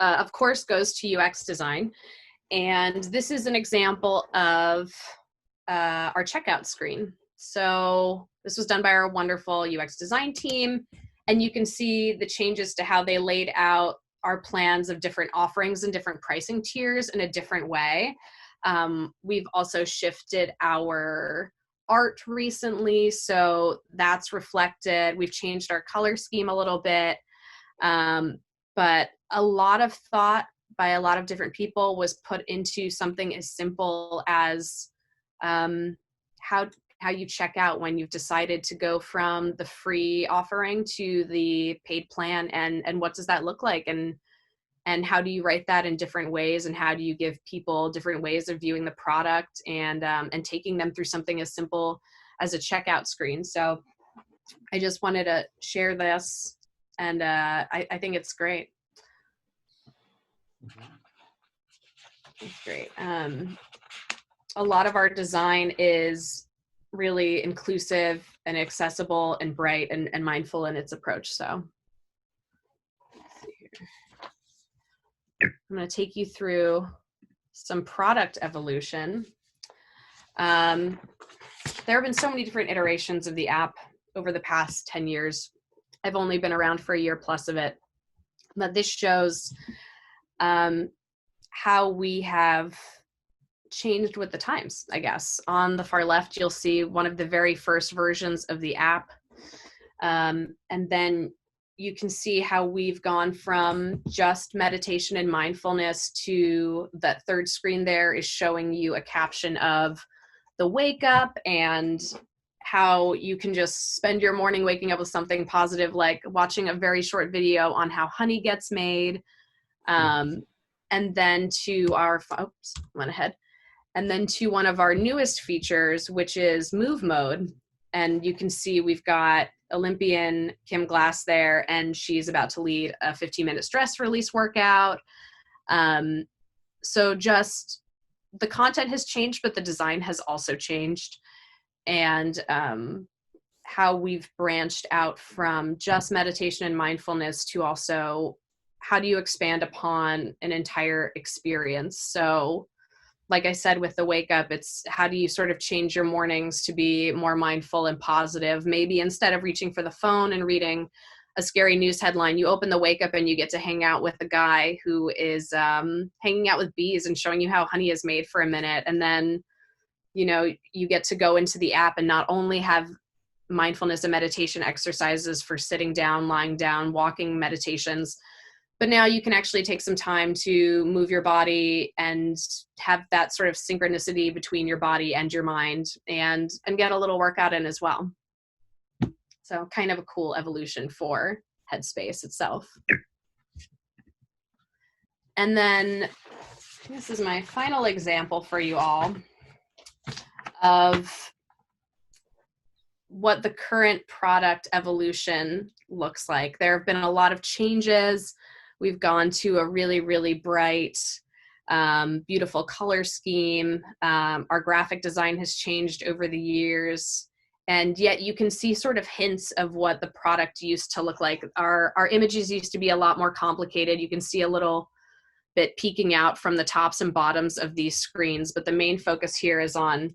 of course, goes to UX design. And this is an example of our checkout screen. So this was done by our wonderful UX design team. And you can see the changes to how they laid out our plans of different offerings and different pricing tiers in a different way. We've also shifted our art recently, so that's reflected. We've changed our color scheme a little bit. But a lot of thought by a lot of different people was put into something as simple as how you check out when you've decided to go from the free offering to the paid plan, and what does that look like, and how do you write that in different ways, and how do you give people different ways of viewing the product, and taking them through something as simple as a checkout screen. So I just wanted to share this, and I think it's great. It's great. A lot of our design is really inclusive and accessible and bright and mindful in its approach. So let's see here. I'm going to take you through some product evolution. There have been so many different iterations of the app over the past 10 years. I've only been around for a year plus of it, but this shows how we have changed with the times, I guess. On the far left, you'll see one of the very first versions of the app. And then you can see how we've gone from just meditation and mindfulness to that third screen there is showing you a caption of the wake up, and how you can just spend your morning waking up with something positive, like watching a very short video on how honey gets made. And then to our, oops, went ahead. And then to one of our newest features, which is move mode. And you can see we've got Olympian Kim Glass there, and she's about to lead a 15-minute stress release workout. So just the content has changed, but the design has also changed. And how we've branched out from just meditation and mindfulness to also how do you expand upon an entire experience. So like I said, with the wake up, it's how do you sort of change your mornings to be more mindful and positive? Maybe instead of reaching for the phone and reading a scary news headline, you open the wake up and you get to hang out with a guy who is hanging out with bees and showing you how honey is made for a minute. And then, you know, you get to go into the app and not only have mindfulness and meditation exercises for sitting down, lying down, walking meditations, but now you can actually take some time to move your body and have that sort of synchronicity between your body and your mind, and get a little workout in as well. So kind of a cool evolution for Headspace itself. And then this is my final example for you all of what the current product evolution looks like. There have been a lot of changes. We've gone to a really, really bright, beautiful color scheme. Our graphic design has changed over the years, and yet you can see sort of hints of what the product used to look like. Our images used to be a lot more complicated. You can see a little bit peeking out from the tops and bottoms of these screens, but the main focus here is on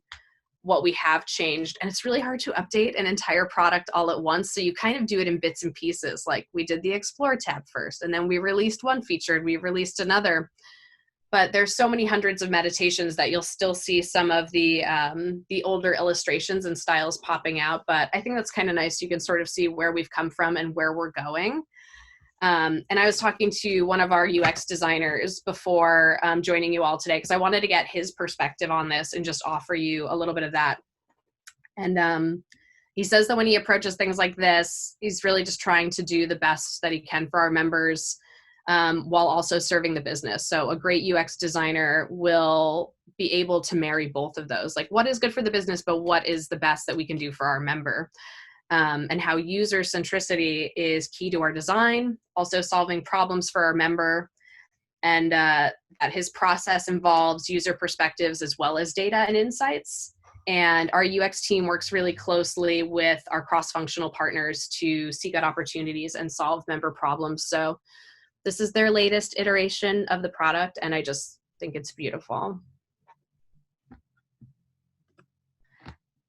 what we have changed. And it's really hard to update an entire product all at once. So you kind of do it in bits and pieces. Like we did the Explore tab first, and then we released one feature, and we released another. but there's so many hundreds of meditations that you'll still see some of the older illustrations and styles popping out. But I think that's kind of nice. You can sort of see where we've come from and where we're going. And I was talking to one of our UX designers before joining you all today, because I wanted to get his perspective on this and just offer you a little bit of that. And he says that when he approaches things like this, he's really just trying to do the best that he can for our members, while also serving the business. So a great UX designer will be able to marry both of those. Like, what is good for the business, but what is the best that we can do for our member? And how user centricity is key to our design, also solving problems for our member, and that his process involves user perspectives as well as data and insights. And our UX team works really closely with our cross-functional partners to seek out opportunities and solve member problems. So this is their latest iteration of the product, and I just think it's beautiful.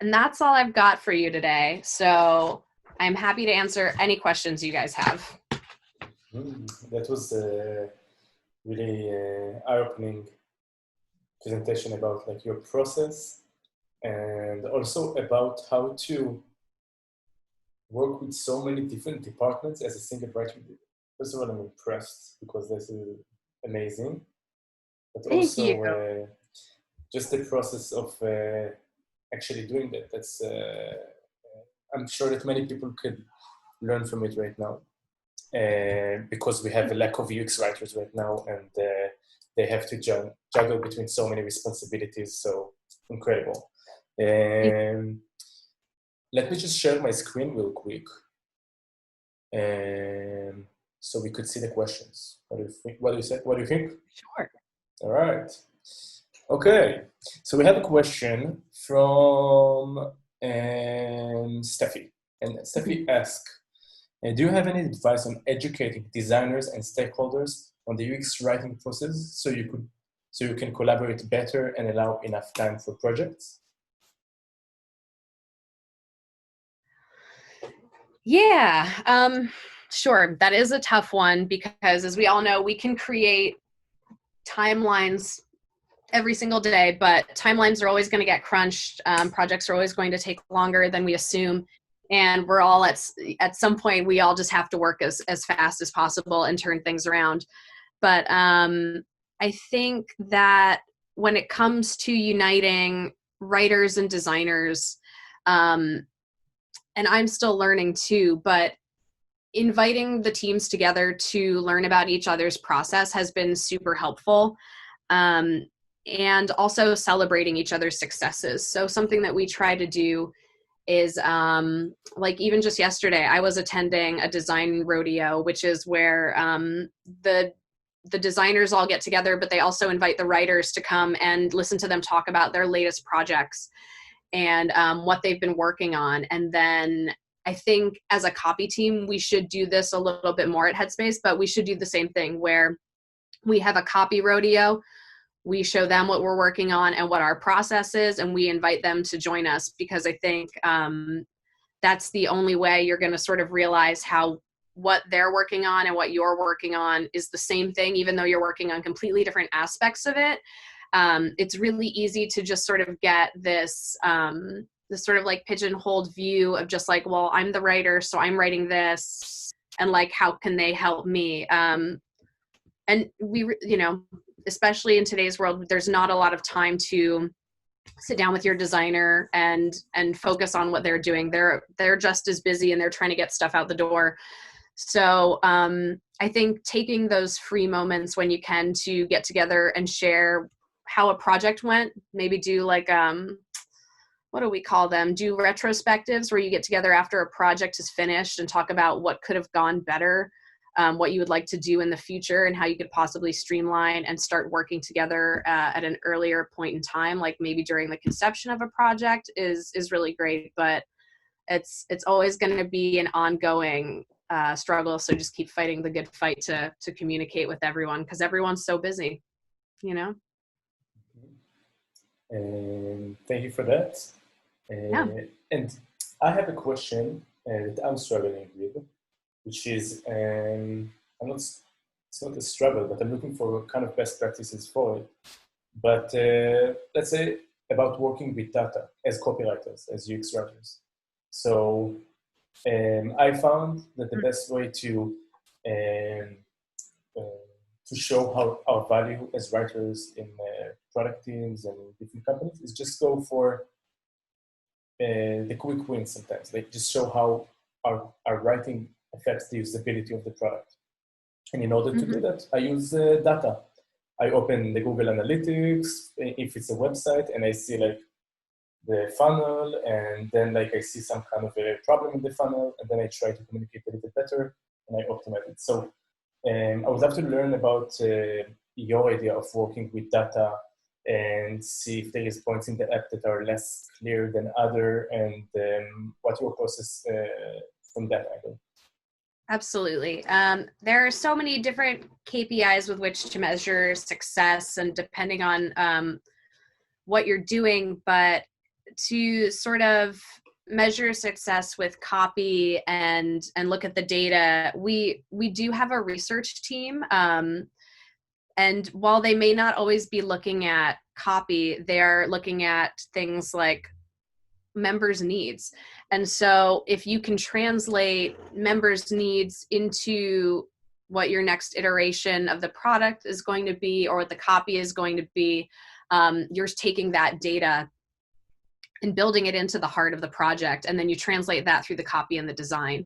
And that's all I've got for you today. So I'm happy to answer any questions you guys have. That was a really eye-opening presentation about like your process, and also about how to work with so many different departments as a single writer. First of all, I'm impressed because this is amazing. But Thank you. also just the process of actually doing that. That's I'm sure that many people could learn from it right now, because we have a lack of UX writers right now, and they have to juggle between so many responsibilities. So incredible. Let me just share my screen real quick, so we could see the questions. What do you think? What do you say? What do you think? Sure. All right. Okay. So we have a question from Steffi, and Steffi asks, do you have any advice on educating designers and stakeholders on the UX writing process so you can collaborate better and allow enough time for projects? Yeah, sure. That is a tough one because, as we all know, we can create timelines every single day, but timelines are always going to get crunched. Projects are always going to take longer than we assume. And we're all at some point, we all just have to work as fast as possible and turn things around. But I think that when it comes to uniting writers and designers, and I'm still learning too, but inviting the teams together to learn about each other's process has been super helpful. And also celebrating each other's successes. So something that we try to do is like even just yesterday, I was attending a design rodeo, which is where the designers all get together, but they also invite the writers to come and listen to them talk about their latest projects and what they've been working on. And then I think as a copy team, we should do this a little bit more at Headspace, but we should do the same thing where we have a copy rodeo. We show them what we're working on and what our process is, and we invite them to join us, because I think that's the only way you're going to sort of realize how what they're working on and what you're working on is the same thing, even though you're working on completely different aspects of it. It's really easy to just sort of get this sort of like pigeonholed view of just like, well, I'm the writer, so I'm writing this, and like, how can they help me? And we, especially in today's world, there's not a lot of time to sit down with your designer and focus on what they're doing. They're just as busy, and they're trying to get stuff out the door. So I think taking those free moments when you can to get together and share how a project went, maybe do like, what do we call them? Do retrospectives where you get together after a project is finished and talk about what could have gone better, what you would like to do in the future, and how you could possibly streamline and start working together at an earlier point in time, like maybe during the conception of a project is really great. But it's always going to be an ongoing struggle. So just keep fighting the good fight to communicate with everyone, because everyone's so busy, And thank you for that. Yeah. And I have a question that I'm struggling with, which is I'm not it's not a struggle, but I'm looking for kind of best practices for it. But let's say about working with data as copywriters, as UX writers. So I found that the best way um, uh, to show how our value as writers in product teams and different companies is just go for the quick wins sometimes. Like just show how our writing affects the usability of the product. And in order to do that, I use data. I open the Google Analytics, if it's a website, and I see like the funnel, and then like I see some kind of a problem in the funnel, and then I try to communicate a little better, and I optimize it. So I would love to learn about your idea of working with data and see if there is points in the app that are less clear than other, and what your process from that angle. Absolutely. There are so many different KPIs with which to measure success, and depending on what you're doing, but to sort of measure success with copy and look at the data, we do have a research team. And while they may not always be looking at copy, they're looking at things like members' needs. And so if you can translate members' needs into what your next iteration of the product is going to be, or what the copy is going to be, you're taking that data and building it into the heart of the project. And then you translate that through the copy and the design.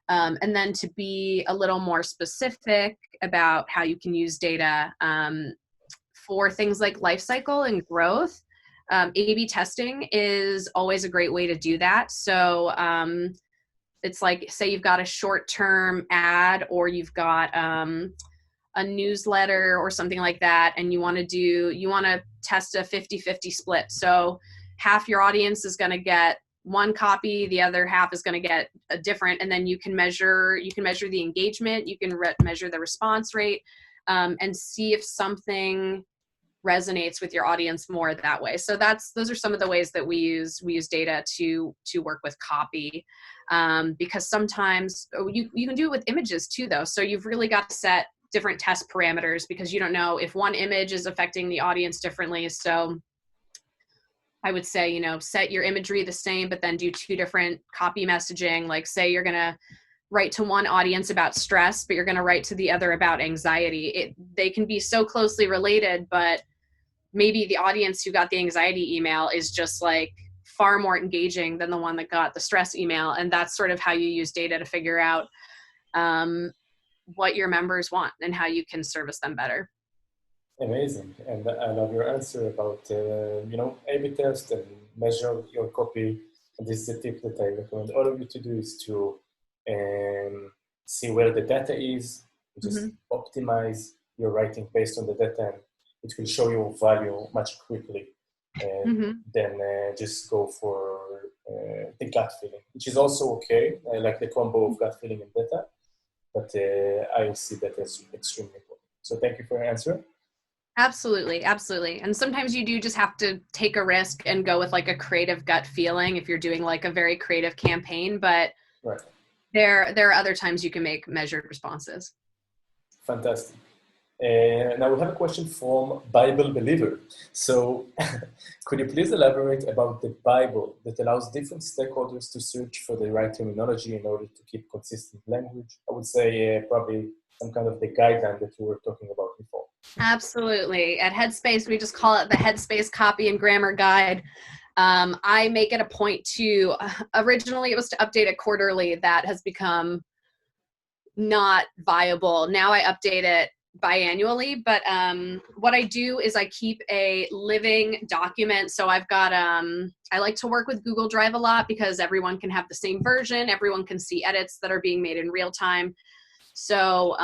And then to be a little more specific about how you can use data for things like life cycle and growth, A/B testing is always a great way to do that. So it's like, say you've got a short-term ad, or you've got a newsletter or something like that, and you want to test a 50-50 split. So half your audience is going to get one copy, the other half is going to get a different, and then you can measure the engagement, you can measure the response rate, and see if something resonates with your audience more that way. So those are some of the ways that we use data to work with copy, because sometimes you can do it with images too, though. So you've really got to set different test parameters, because you don't know if one image is affecting the audience differently. So I would say, set your imagery the same, but then do two different copy messaging. Like, say you're going to write to one audience about stress, but you're going to write to the other about anxiety. They can be so closely related, but maybe the audience who got the anxiety email is just like far more engaging than the one that got the stress email. And that's sort of how you use data to figure out what your members want and how you can service them better. Amazing. And I love your answer about, A/B test and measure your copy. And this is a tip that I recommend all of you to do, is to see where the data is, just optimize your writing based on the data, and it will show your value much quickly than just go for the gut feeling, which is also okay. I like the combo of gut feeling and data, but I see that as extremely important. So thank you for your answer. Absolutely. Absolutely. And sometimes you do just have to take a risk and go with like a creative gut feeling if you're doing like a very creative campaign, but right. There are other times you can make measured responses. Fantastic. Now we have a question from Bible Believer. So could you please elaborate about the Bible that allows different stakeholders to search for the right terminology in order to keep consistent language? I would say probably some kind of the guideline that you were talking about before. Absolutely. At Headspace, we just call it the Headspace Copy and Grammar Guide. I make it a point to, originally it was to update it quarterly. That has become not viable. Now I update it biannually, but what I do is I keep a living document. So I've got, I like to work with Google Drive a lot, because everyone can have the same version. Everyone can see edits that are being made in real time. So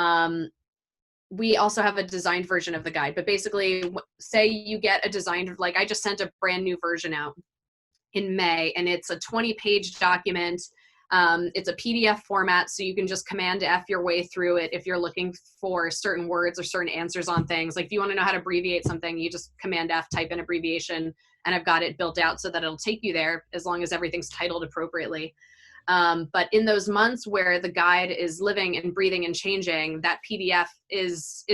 we also have a designed version of the guide, but basically say you get a designed, like I just sent a brand new version out in May, and it's a 20-page document. It's a PDF format, so you can just Command F your way through it if you're looking for certain words or certain answers on things. Like if you want to know how to abbreviate something, you just Command F, type in abbreviation, and I've got it built out so that it'll take you there as long as everything's titled appropriately. But in those months where the guide is living and breathing and changing, that PDF is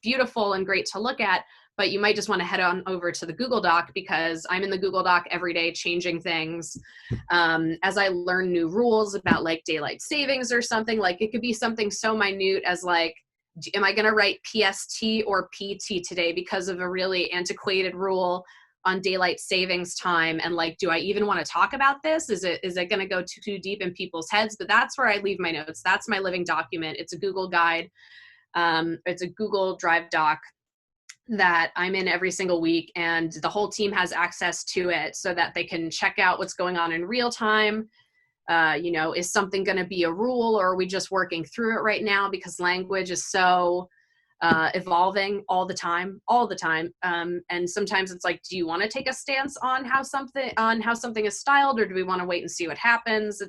beautiful and great to look at, but you might just want to head on over to the Google Doc, because I'm in the Google Doc every day changing things. As I learn new rules about like daylight savings or something, like it could be something so minute as like, am I going to write PST or PT today because of a really antiquated rule on daylight savings time? And like, do I even want to talk about this? Is it going to go too deep in people's heads? But that's where I leave my notes. That's my living document. It's a Google guide. It's a Google Drive doc that I'm in every single week, and the whole team has access to it so that they can check out what's going on in real time. Is something going to be a rule, or are we just working through it right now? Because language is so evolving all the time. And sometimes it's like, do you want to take a stance on how something is styled, or do we want to wait and see what happens?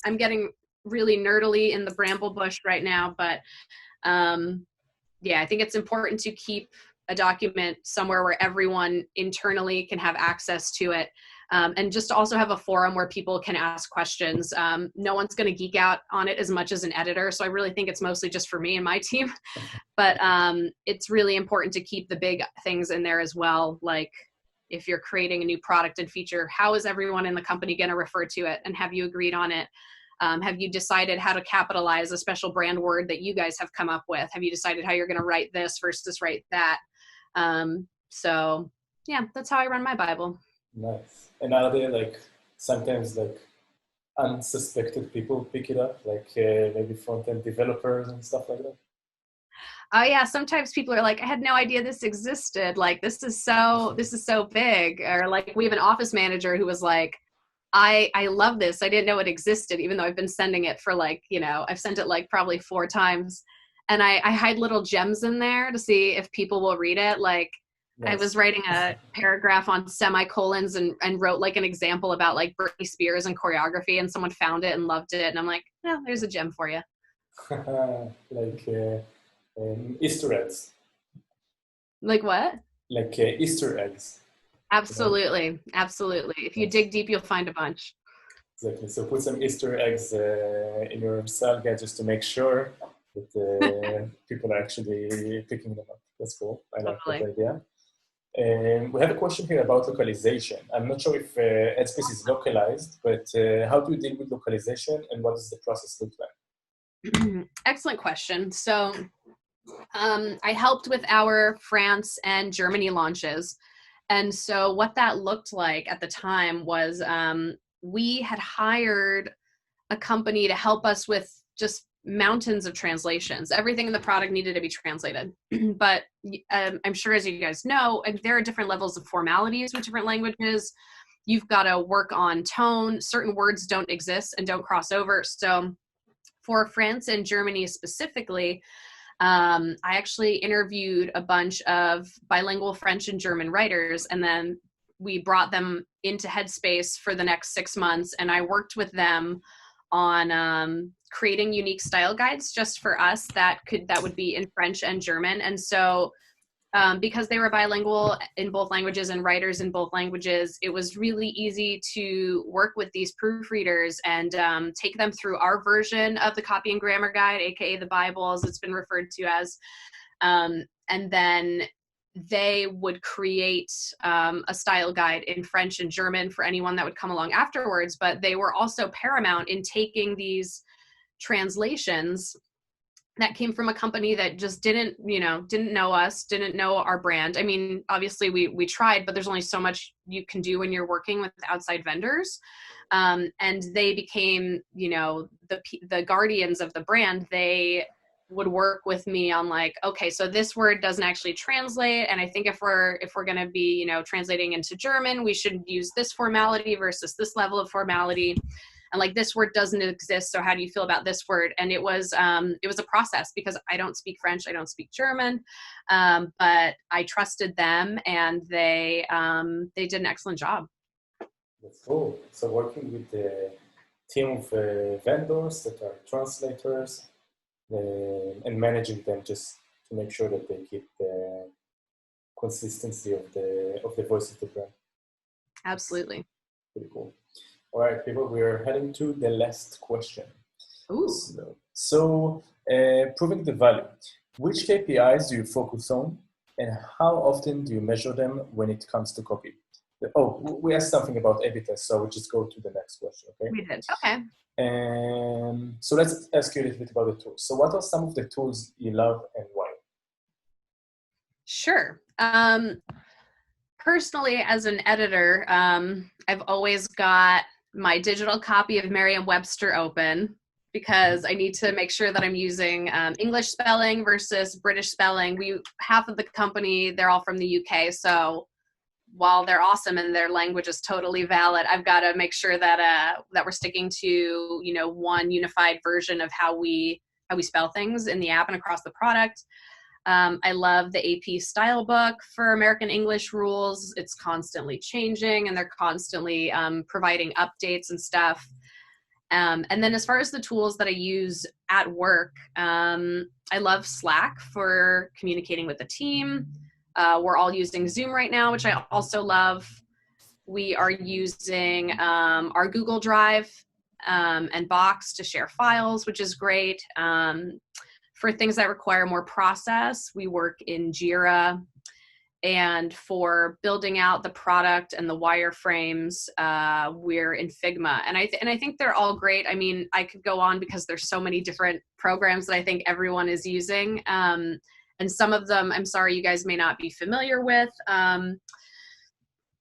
I'm getting really nerdily in the bramble bush right now, but I think it's important to keep a document somewhere where everyone internally can have access to it. And just to also have a forum where people can ask questions. No one's going to geek out on it as much as an editor. So I really think it's mostly just for me and my team. But it's really important to keep the big things in there as well. Like if you're creating a new product and feature, how is everyone in the company going to refer to it? And have you agreed on it? Have you decided how to capitalize a special brand word that you guys have come up with? Have you decided how you're going to write this versus write that? That's how I run my Bible. Nice. And are there like sometimes like unsuspected people pick it up, like maybe front-end developers and stuff like that? Oh yeah, sometimes people are like, I had no idea this existed. Like this is so big. Or like we have an office manager who was like, I love this. I didn't know it existed, even though I've been sending it for like, I've sent it like probably 4 times. And I hide little gems in there to see if people will read it. Like Nice. I was writing a paragraph on semicolons and wrote like an example about like Britney Spears and choreography, and someone found it and loved it. And I'm like, yeah, there's a gem for you. Like Easter eggs. Like what? Like Easter eggs. Absolutely. Absolutely. If you dig deep, you'll find a bunch. Exactly. So put some Easter eggs in your style guide just to make sure that people are actually picking them up. That's cool. I like that idea. We have a question here about localization. I'm not sure if Headspace is localized, but how do you deal with localization, and what does the process look like? Excellent question. So I helped with our France and Germany launches. And so what that looked like at the time was we had hired a company to help us with just mountains of translations. Everything in the product needed to be translated. But I'm sure, as you guys know, there are different levels of formalities with different languages. You've got to work on tone. Certain words don't exist and don't cross over. So for France and Germany specifically, I actually interviewed a bunch of bilingual French and German writers, and then we brought them into Headspace for the next 6 months, and I worked with them on creating unique style guides just for us that would be in French and German. And so because they were bilingual in both languages and writers in both languages, it was really easy to work with these proofreaders and take them through our version of the copy and grammar guide, aka the Bible, as it's been referred to as. And then they would create a style guide in French and German for anyone that would come along afterwards. But they were also paramount in taking these translations that came from a company that just didn't know us, didn't know our brand. I mean, obviously we tried, but there's only so much you can do when you're working with outside vendors. And they became, the guardians of the brand. They would work with me on like, okay, so this word doesn't actually translate. And I think if we're going to be, translating into German, we should use this formality versus this level of formality. And like, this word doesn't exist, so how do you feel about this word? And it was a process, because I don't speak French, I don't speak German, but I trusted them, and they did an excellent job. That's cool. So working with the team of vendors that are translators and managing them just to make sure that they keep the consistency of the voice of the brand. Absolutely. Pretty cool. All right, people, we're heading to the last question. Ooh. So proving the value. Which KPIs do you focus on, and how often do you measure them when it comes to copy? Oh, we asked something about A/B tests, so we'll just go to the next question, okay? We did. Okay. So let's ask you a little bit about the tools. So what are some of the tools you love and why? Sure. Personally, as an editor, I've always got my digital copy of Merriam-Webster open because I need to make sure that I'm using English spelling versus British spelling. Half of the company, they're all from the UK, so while they're awesome and their language is totally valid, I've got to make sure that that we're sticking to one unified version of how we spell things in the app and across the product. I love the AP style book for American English rules. It's constantly changing and they're constantly providing updates and stuff. And then as far as the tools that I use at work, I love Slack for communicating with the team. We're all using Zoom right now, which I also love. We are using our Google Drive and Box to share files, which is great. For things that require more process, we work in Jira. And for building out the product and the wireframes, we're in Figma. And I think they're all great. I mean, I could go on because there's so many different programs that I think everyone is using. And some of them, I'm sorry, you guys may not be familiar with.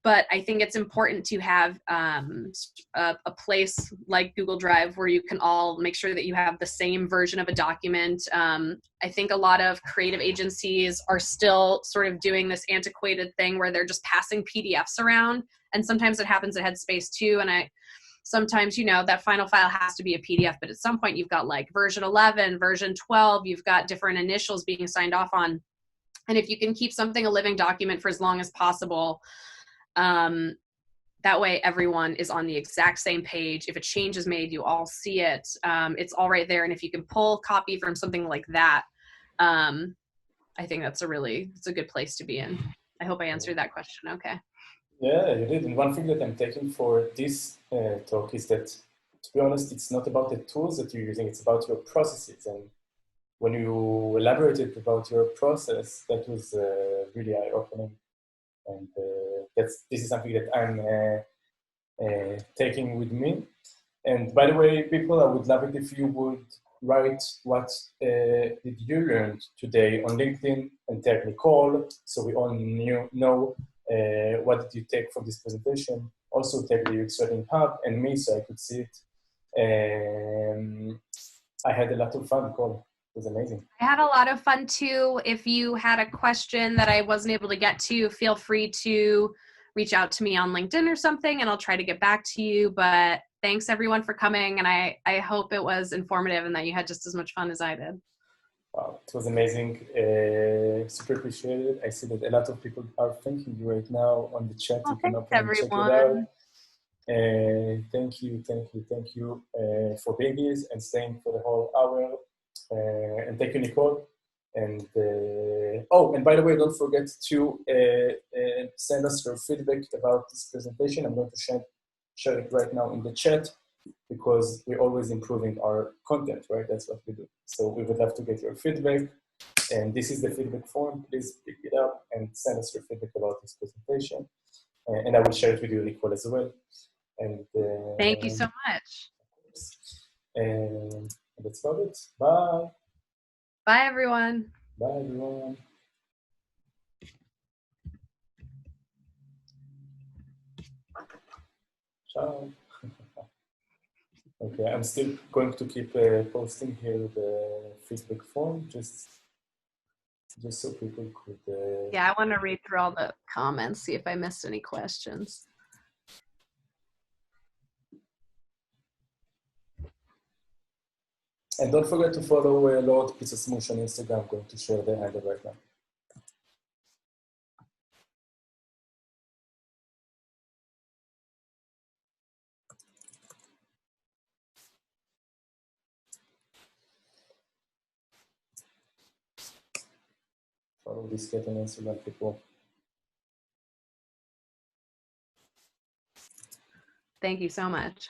But I think it's important to have a place like Google Drive where you can all make sure that you have the same version of a document. I think a lot of creative agencies are still sort of doing this antiquated thing where they're just passing PDFs around. And sometimes it happens at Headspace too. And sometimes, that final file has to be a PDF, but at some point you've got like version 11, version 12, you've got different initials being signed off on. And if you can keep something a living document for as long as possible, that way everyone is on the exact same page. If a change is made, you all see it. It's all right there. And if you can pull copy from something like that, I think it's a good place to be in. I hope I answered that question okay. Yeah, you did. And one thing that I'm taking for this talk is that, to be honest, it's not about the tools that you're using, it's about your processes. And when you elaborated about your process, that was really eye-opening. And this is something that I'm taking with me. And by the way, people, I would love it if you would write what did you learn today on LinkedIn and tag Nicole, so we all know what did you take from this presentation. Also tag the UX Writing Hub and me so I could see it. I had a lot of fun, Nicole. It was amazing. I had a lot of fun too. If you had a question that I wasn't able to get to, feel free to reach out to me on LinkedIn or something and I'll try to get back to you. But thanks everyone for coming and I hope it was informative and that you had just as much fun as I did. Wow, it was amazing. Super appreciated. I see that a lot of people are thanking you right now on the chat. Oh, you can thanks, open and check it out. everyone. Thank you for being here and staying for the whole hour. And thank you, Nicole. And and by the way, don't forget to send us your feedback about this presentation. I'm going to share it right now in the chat because we're always improving our content, right? That's what we do. So we would love to get your feedback. And this is the feedback form. Please pick it up and send us your feedback about this presentation. And I will share it with you, Nicole, as well. And thank you so much. And that's about it. Bye. Bye, everyone. Bye, everyone. Ciao. Okay, I'm still going to keep posting here the feedback form, just so people could... Yeah, I want to read through all the comments, see if I missed any questions. And don't forget to follow Lord Pizza Smoosh on Instagram. I'm going to share the handle right now. Follow this cat on Instagram, people. Thank you so much.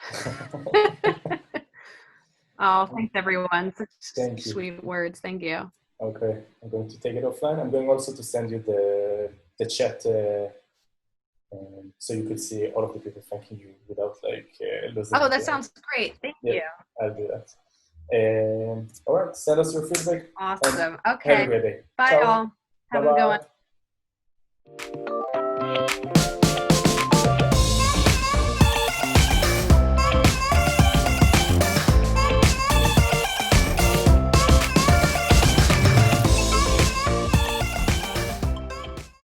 Oh, thanks everyone. Such Thank you. sweet words. Thank you. Okay, I'm going to take it offline. I'm going also to send you the chat so you could see all of the people thanking you without like losing. Oh, that sounds great. Thank you. I'll do that. All right, send us your feedback. Awesome. Have a Okay. great day. Bye, Ciao. all. Have a good one. Bye-bye.